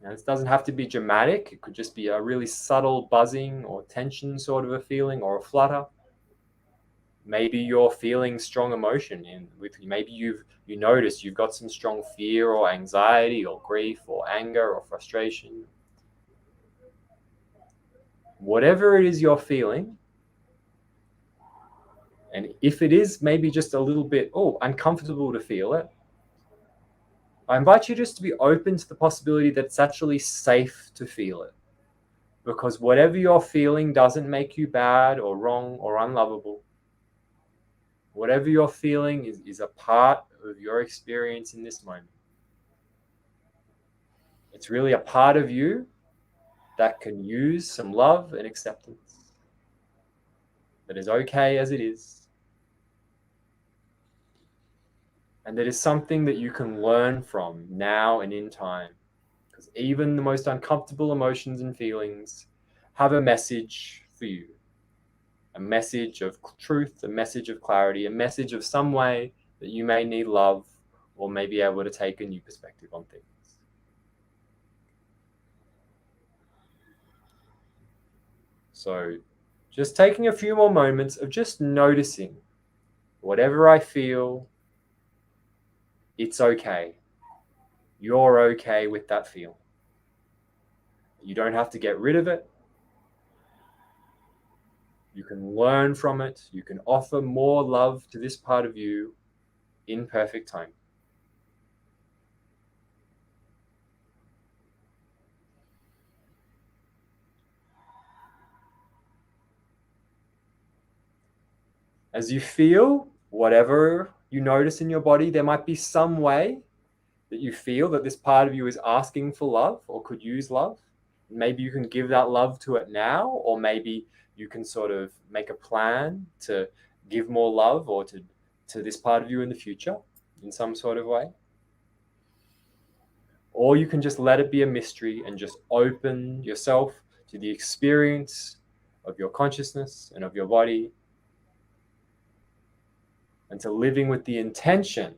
Now, this doesn't have to be dramatic. It could just be a really subtle buzzing or tension sort of a feeling, or a flutter. Maybe you're feeling strong emotion maybe you notice you've got some strong fear or anxiety or grief or anger or frustration. Whatever it is you're feeling, and if it is maybe just a little bit uncomfortable to feel it, I invite you just to be open to the possibility that it's actually safe to feel it. Because whatever you're feeling doesn't make you bad or wrong or unlovable. Whatever you're feeling is a part of your experience in this moment. It's really a part of you that can use some love and acceptance. That is okay as it is. And that is something that you can learn from now and in time. Because even the most uncomfortable emotions and feelings have a message for you. A message of truth, a message of clarity, a message of some way that you may need love or may be able to take a new perspective on things. So just taking a few more moments of just noticing whatever I feel, it's okay. You're okay with that feeling. You don't have to get rid of it. You can learn from it. You can offer more love to this part of you in perfect time. As you feel whatever you notice in your body, there might be some way that you feel that this part of you is asking for love or could use love. Maybe you can give that love to it now, or maybe you can sort of make a plan to give more love or to this part of you in the future in some sort of way. Or you can just let it be a mystery and just open yourself to the experience of your consciousness and of your body, and to living with the intention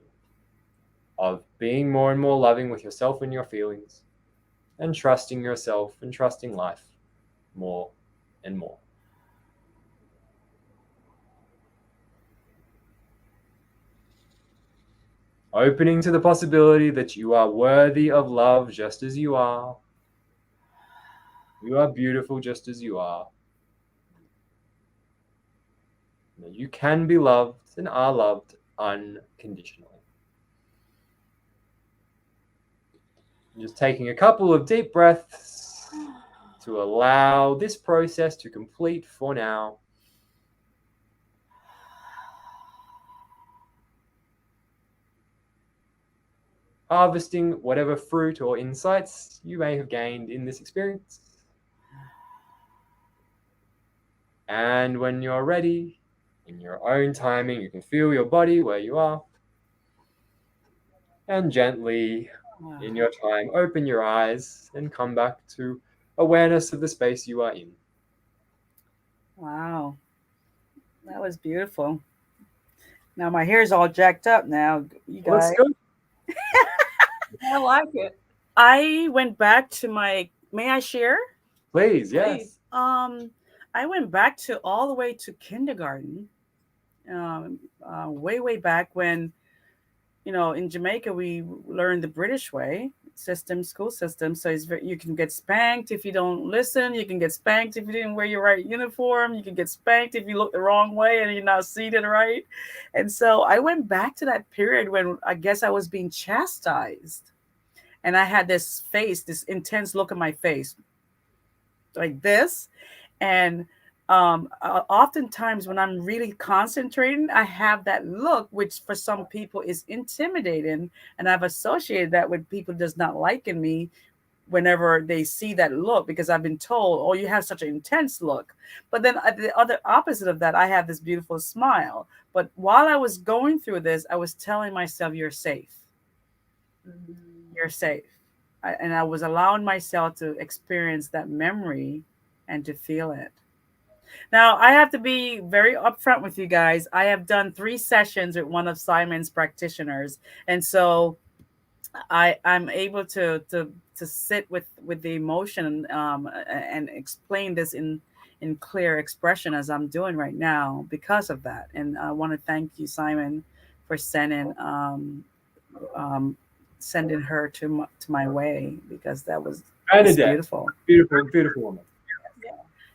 of being more and more loving with yourself and your feelings, and trusting yourself and trusting life more and more. Opening to the possibility that you are worthy of love just as you are. You are beautiful just as you are. You can be loved and are loved unconditionally. Just taking a couple of deep breaths to allow this process to complete for now. Harvesting whatever fruit or insights you may have gained in this experience. And when you're ready, in your own timing, you can feel your body where you are. And gently, in your time, open your eyes and come back to awareness of the space you are in. Wow, that was beautiful. Now my hair's all jacked up now, you Let's guys. go. I like it. I went back to my, may I share? Please, yes. Please. I went back to all the way to kindergarten, way back when, in Jamaica we learned the British way school system. So you can get spanked if you don't listen. You can get spanked if you didn't wear your right uniform. You can get spanked if you look the wrong way and you're not seated right. And so I went back to that period when I guess I was being chastised, and I had this intense look on my face, like this. And oftentimes when I'm really concentrating, I have that look, which for some people is intimidating, and I've associated that with people does not liking me whenever they see that look, because I've been told, oh, you have such an intense look. But then the other opposite of that, I have this beautiful smile. But while I was going through this, I was telling myself, you're safe. You're safe. And I was allowing myself to experience that memory and to feel it. Now, I have to be very upfront with you guys. I have done 3 sessions with one of Simon's practitioners, and so I'm able to sit with the emotion and explain this in clear expression as I'm doing right now because of that. And I want to thank you, Simon, for um, sending her to my way, because that was it's Bernadette, beautiful. beautiful, beautiful woman.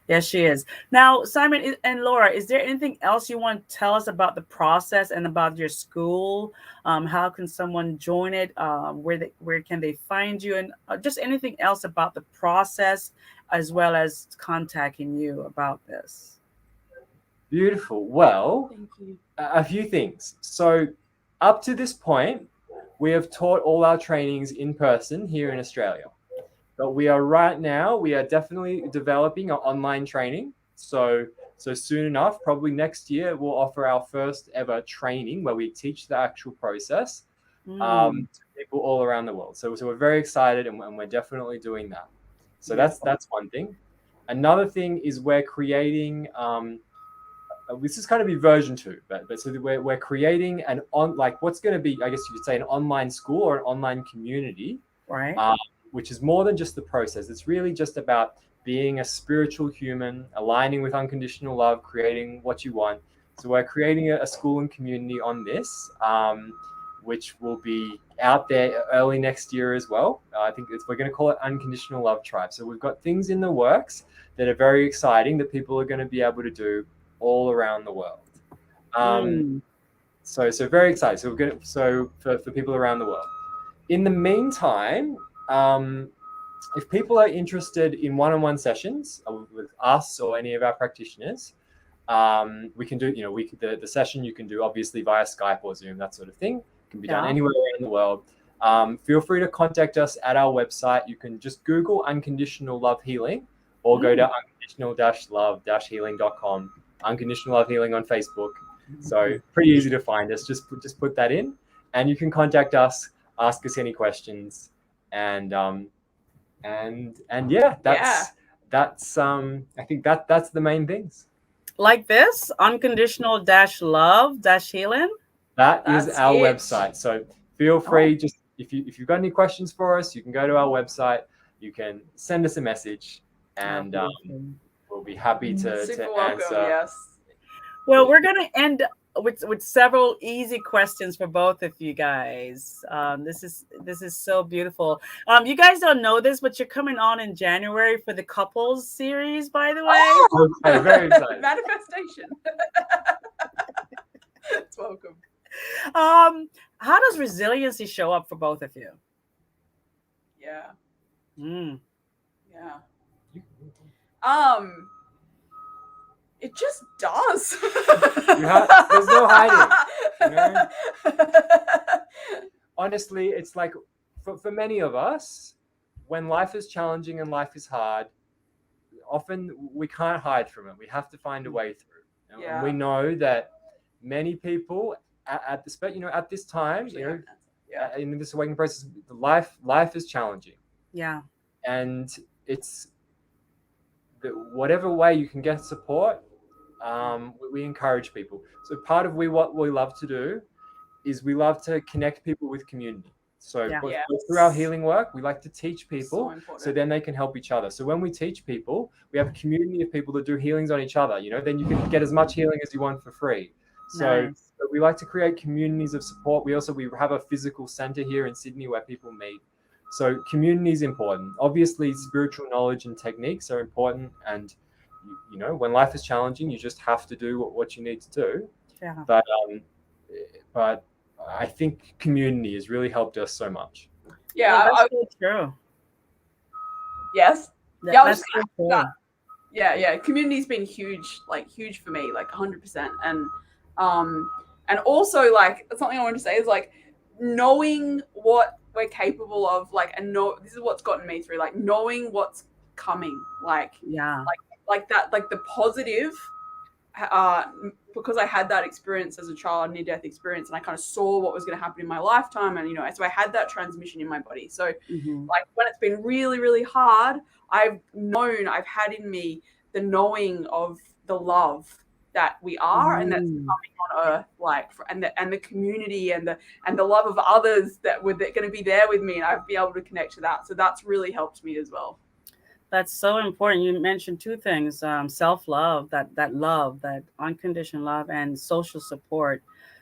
Yes, she is. Now, Simon and Laura, is there anything else you want to tell us about the process and about your school? How can someone join it? Where can they find you? And just anything else about the process, as well as contacting you about this. Beautiful. Well, Thank you. a few things. So, up to this point, we have taught all our trainings in person here in Australia. But we are definitely developing our online training. So soon enough, probably next year, we'll offer our first ever training where we teach the actual process to people all around the world. So we're very excited, and we're definitely doing that. So Yes. that's one thing. Another thing is we're creating. This is kind of be version 2, but so we're creating what's going to be, I guess you could say, an online school or an online community, Right. which is more than just the process. It's really just about being a spiritual human, aligning with unconditional love, creating what you want. So we're creating a school and community on this, which will be out there early next year as well. I think we're going to call it Unconditional Love Tribe. So we've got things in the works that are very exciting that people are going to be able to do all around the world. So very excited. So we're going for people around the world. In the meantime, if people are interested in one-on-one sessions with us or any of our practitioners, we can do, the session you can do obviously via Skype or Zoom, that sort of thing. It can be done anywhere in the world. Feel free to contact us at our website. You can just Google Unconditional Love Healing, or go to unconditional-love-healing.com. Unconditional Love Healing on Facebook. So pretty easy to find us. Just put that in, and you can contact us, ask us any questions, and yeah, that's I think that's the main things. Like this, unconditional-love-healing. That is our website. So feel free, just if you've got any questions for us, you can go to our website. You can send us a message, and we'll be happy to answer. Yes. Well, we're going to end with several easy questions for both of you guys. This is so beautiful. You guys don't know this, but you're coming on in January for the couples series, by the way. Okay, very excited. Manifestation. It's welcome. How does resiliency show up for both of you? Yeah. Yeah. It just does. There's no hiding. Honestly, it's like for many of us, when life is challenging and life is hard, often we can't hide from it. We have to find a way through. And we know that many people at this time, in this awakening process, life is challenging. Yeah. And it's whatever way you can get support, we encourage people. So part of what we love to do is we love to connect people with community. So through our healing work, we like to teach people so then they can help each other. So when we teach people, we have a community of people that do healings on each other. Then you can get as much healing as you want for free. So we like to create communities of support. We have a physical center here in Sydney where people meet. So community is important. Obviously, spiritual knowledge and techniques are important. And, when life is challenging, you just have to do what you need to do. Yeah. But I think community has really helped us so much. Yeah. That's so true. Yes. That's so true. Yeah. Community's been huge for me, 100%. And also, something I want to say is knowing what we're capable of, and this is what's gotten me through, knowing what's coming, the positive because I had that experience as a child, near-death experience, and I kind of saw what was going to happen in my lifetime, and so I had that transmission in my body. So like when it's been really, really hard, I've had in me the knowing of the love that we are and that's coming on earth, like, and the community and the love of others that were going to be there with me, and I'd be able to connect to that. So that's really helped me as well. That's so important. You mentioned two things: self-love, that unconditional love, and social support.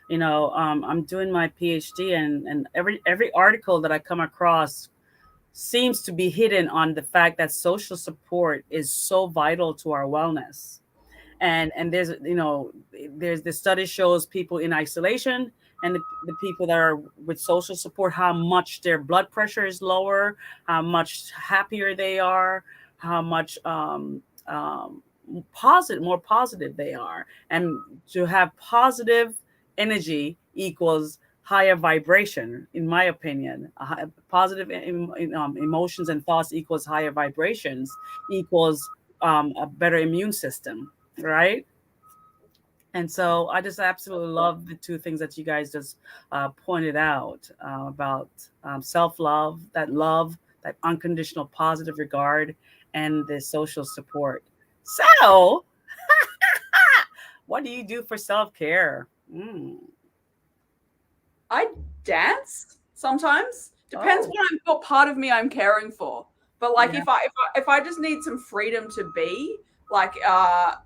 I'm doing my PhD, and every article that I come across seems to be hidden on the fact that social support is so vital to our wellness. And there's the study shows people in isolation and the people that are with social support, how much their blood pressure is lower, how much happier they are, how much more positive they are. And to have positive energy equals higher vibration, in my opinion. Positive emotions and thoughts equals higher vibrations, equals a better immune system, right? And so I just absolutely love the two things that you guys just pointed out about self-love, that unconditional positive regard, and the social support. So, what do you do for self-care? I dance sometimes. Depends what part of me I'm caring for. But like if I just need some freedom to be, like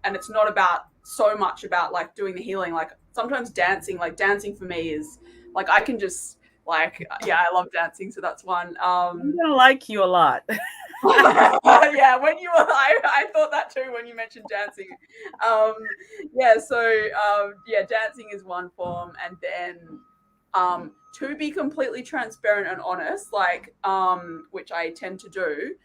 and it's not about so much about like doing the healing, like sometimes dancing for me is like I can just like I love dancing, so that's one. I'm gonna like you a lot. Yeah, when you were I thought that too when you mentioned dancing. Dancing is one form, and then to be completely transparent and honest, like which I tend to do,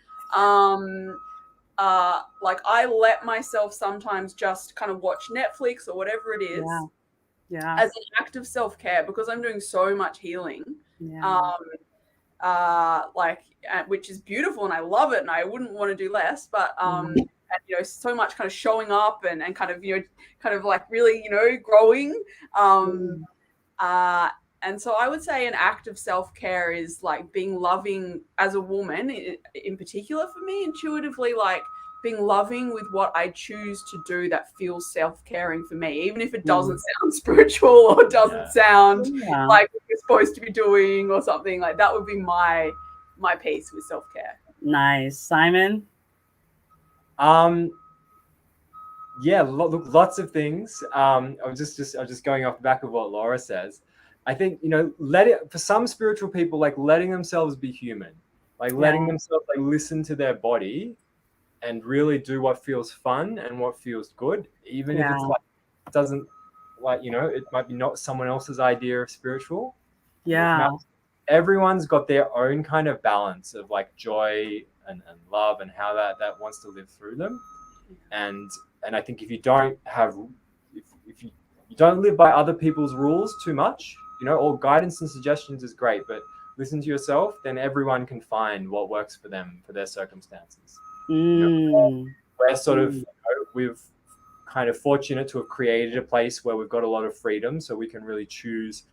like I let myself sometimes just kind of watch Netflix or whatever it is, as an act of self-care, because I'm doing so much healing, which is beautiful and I love it and I wouldn't want to do less, but and, so much kind of showing up and kind of kind of like really growing, and so I would say an act of self-care is like being loving as a woman, in particular for me, intuitively, like being loving with what I choose to do that feels self-caring for me, even if it doesn't sound spiritual or doesn't sound like what you're supposed to be doing or something. Like that would be my piece with self-care. Nice. Simon? Yeah, lots of things. I'm just going off the back of what Lora says. I think for some spiritual people, like letting themselves be human, like letting themselves like listen to their body and really do what feels fun and what feels good, even if it's like doesn't, like it might be not someone else's idea of spiritual. Everyone's got their own kind of balance of like joy and love and how that wants to live through them. And I think if you don't have, if you don't live by other people's rules too much, all guidance and suggestions is great, but listen to yourself, then everyone can find what works for them, for their circumstances. We're sort of, we've kind of fortunate to have created a place where we've got a lot of freedom, so we can really choose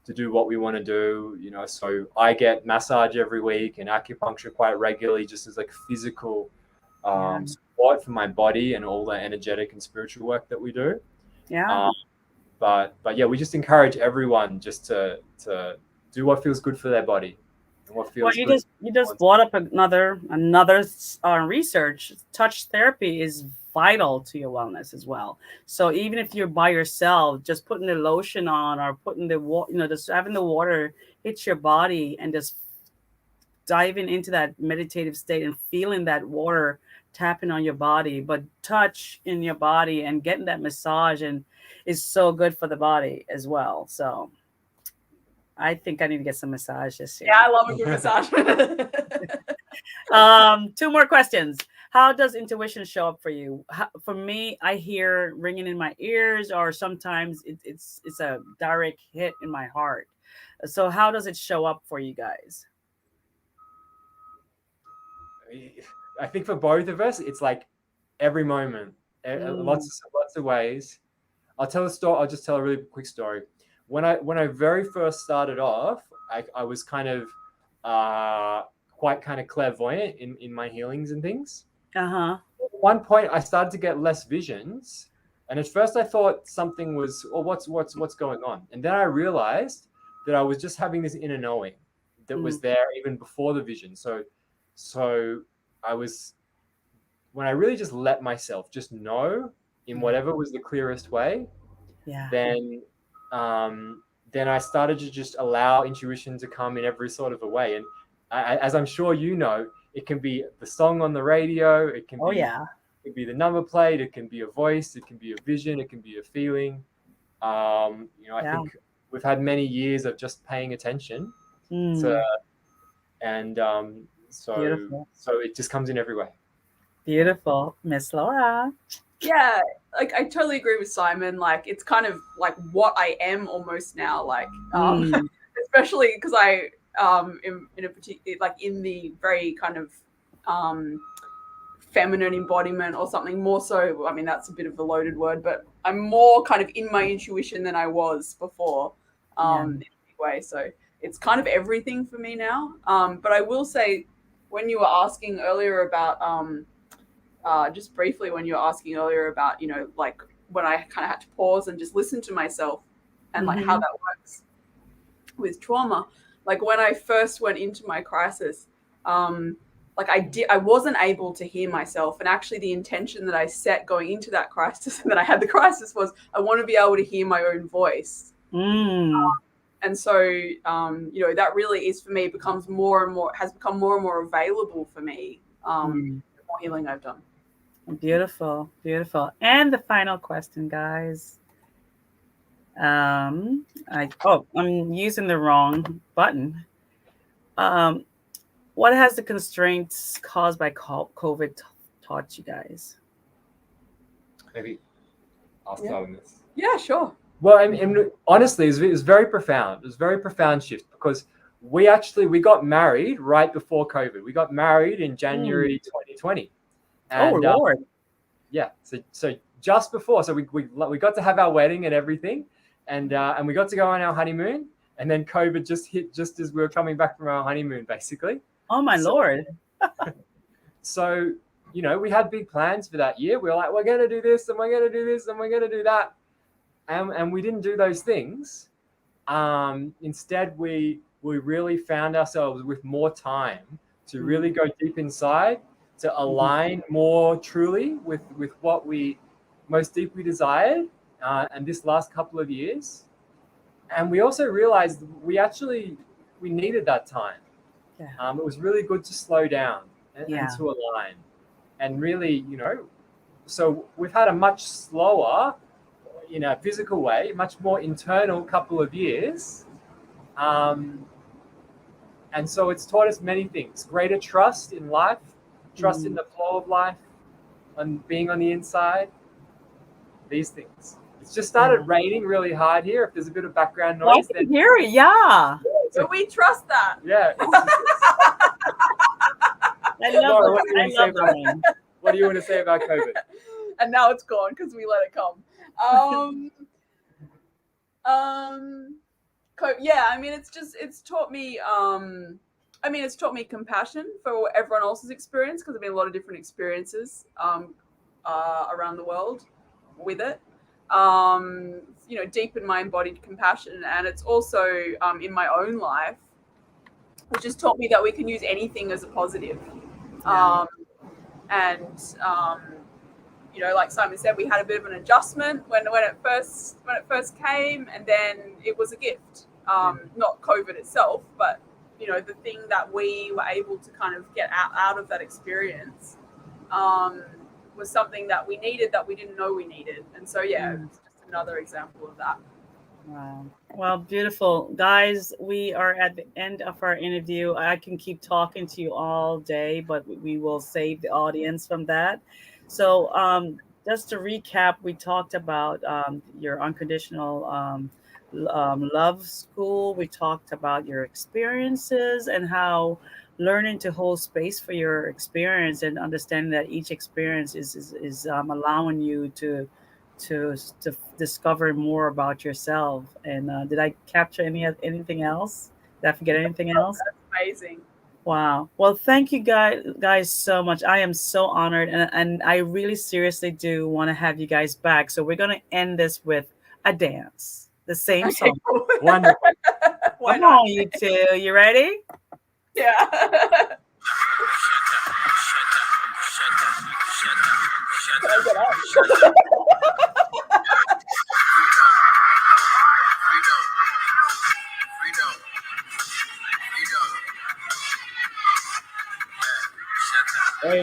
to do what we want to do. So I get massage every week and acupuncture quite regularly, just as like physical support for my body and all the energetic and spiritual work that we do. But yeah, we just encourage everyone just to do what feels good for their body and what feels you good. You just brought up another research. Touch therapy is vital to your wellness as well. So even if you're by yourself, just putting the lotion on or putting the water, just having the water hit your body and just diving into that meditative state and feeling that water tapping on your body, but touch in your body and getting that massage and is so good for the body as well. So I think I need to get some massage this year. Yeah, I love a good massage. 2 more questions. How does intuition show up for you? For me, I hear ringing in my ears, or sometimes it's a direct hit in my heart. So how does it show up for you guys? I think for both of us, it's like every moment lots of ways. I'll tell a story. I'll just tell a really quick story. When I very first started off, I was kind of quite kind of clairvoyant in my healings and things. Uh-huh. At one point, I started to get less visions, and at first I thought something was, oh, what's going on? And then I realized that I was just having this inner knowing that was there even before the vision. So I was, when I really just let myself just know in whatever was the clearest way, Yeah. then I started to just allow intuition to come in every sort of a way. And as I'm sure you know, it can be the song on the radio, it can Oh be yeah. it can be the number plate, it can be a voice, it can be a vision, it can be a feeling. I Yeah. think we've had many years of just paying attention to, and Beautiful. so it just comes in every way. Beautiful. Miss Laura. Yeah, like I totally agree with Simon. Like it's kind of like what I am almost now. Like especially because I in a particular, like in the very kind of feminine embodiment or something more so. I mean that's a bit of a loaded word, but I'm more kind of in my intuition than I was before in a big way. So it's kind of everything for me now. But I will say, when you were asking earlier about just briefly, when you were asking earlier about, like when I kind of had to pause and just listen to myself and like how that works with trauma. Like when I first went into my crisis, like I wasn't able to hear myself. And actually the intention that I set going into that crisis and that I had the crisis was I want to be able to hear my own voice. And so, that really is for me, has become more and more available for me, the more healing I've done. Beautiful, beautiful. And the final question, guys. I'm using the wrong button. What has the constraints caused by COVID taught you guys? Maybe I'll start on this. Yeah, sure. Well, and honestly, it was very profound. It was a very profound shift because we got married right before COVID. We got married in January 2020. And, Lord. Yeah. So just before, so we got to have our wedding and everything, and we got to go on our honeymoon, and then COVID just hit just as we were coming back from our honeymoon, basically. Oh my Lord. So, we had big plans for that year. We were like, we're going to do this, and we're going to do this, and we're going to do that. And we didn't do those things. Instead, we really found ourselves with more time to really go deep inside, to align more truly with what we most deeply desired. And this last couple of years. And we also realized we needed that time. Yeah. It was really good to slow down and to align. And really, so we've had a much slower, in a physical way, much more internal couple of years. And so it's taught us many things: greater trust in life, trust in the flow of life, and being on the inside. These things. It's just started raining really hard here. If there's a bit of background noise, I can hear it. Yeah. So we trust that. Yeah. I love Laura, the rain. what do you want to say about COVID? And now it's gone because we let it come. Yeah, I mean, it's taught me, it's taught me compassion for everyone else's experience, because there've been a lot of different experiences around the world with it. Deepen my embodied compassion, and it's also in my own life, which has taught me that we can use anything as a positive. Like Simon said, we had a bit of an adjustment when it first came, and then it was a gift. Not COVID itself, but the thing that we were able to kind of get out of that experience was something that we needed, that we didn't know we needed. And so it's just another example of that. Wow. Well, beautiful. Guys, we are at the end of our interview. I can keep talking to you all day, but we will save the audience from that. So just to recap, we talked about your unconditional love school. We talked about your experiences and how learning to hold space for your experience and understanding that each experience is allowing you to discover more about yourself. And did I capture anything else? Did I forget anything else? Amazing. Wow. Well, thank you guys so much. I am so honored, and I really seriously do want to have you guys back. So we're gonna end this with a dance. The same Okay, song. cool. Wonderful. Why Come not? on, you two. You ready? Yeah. Can I get up? Hey.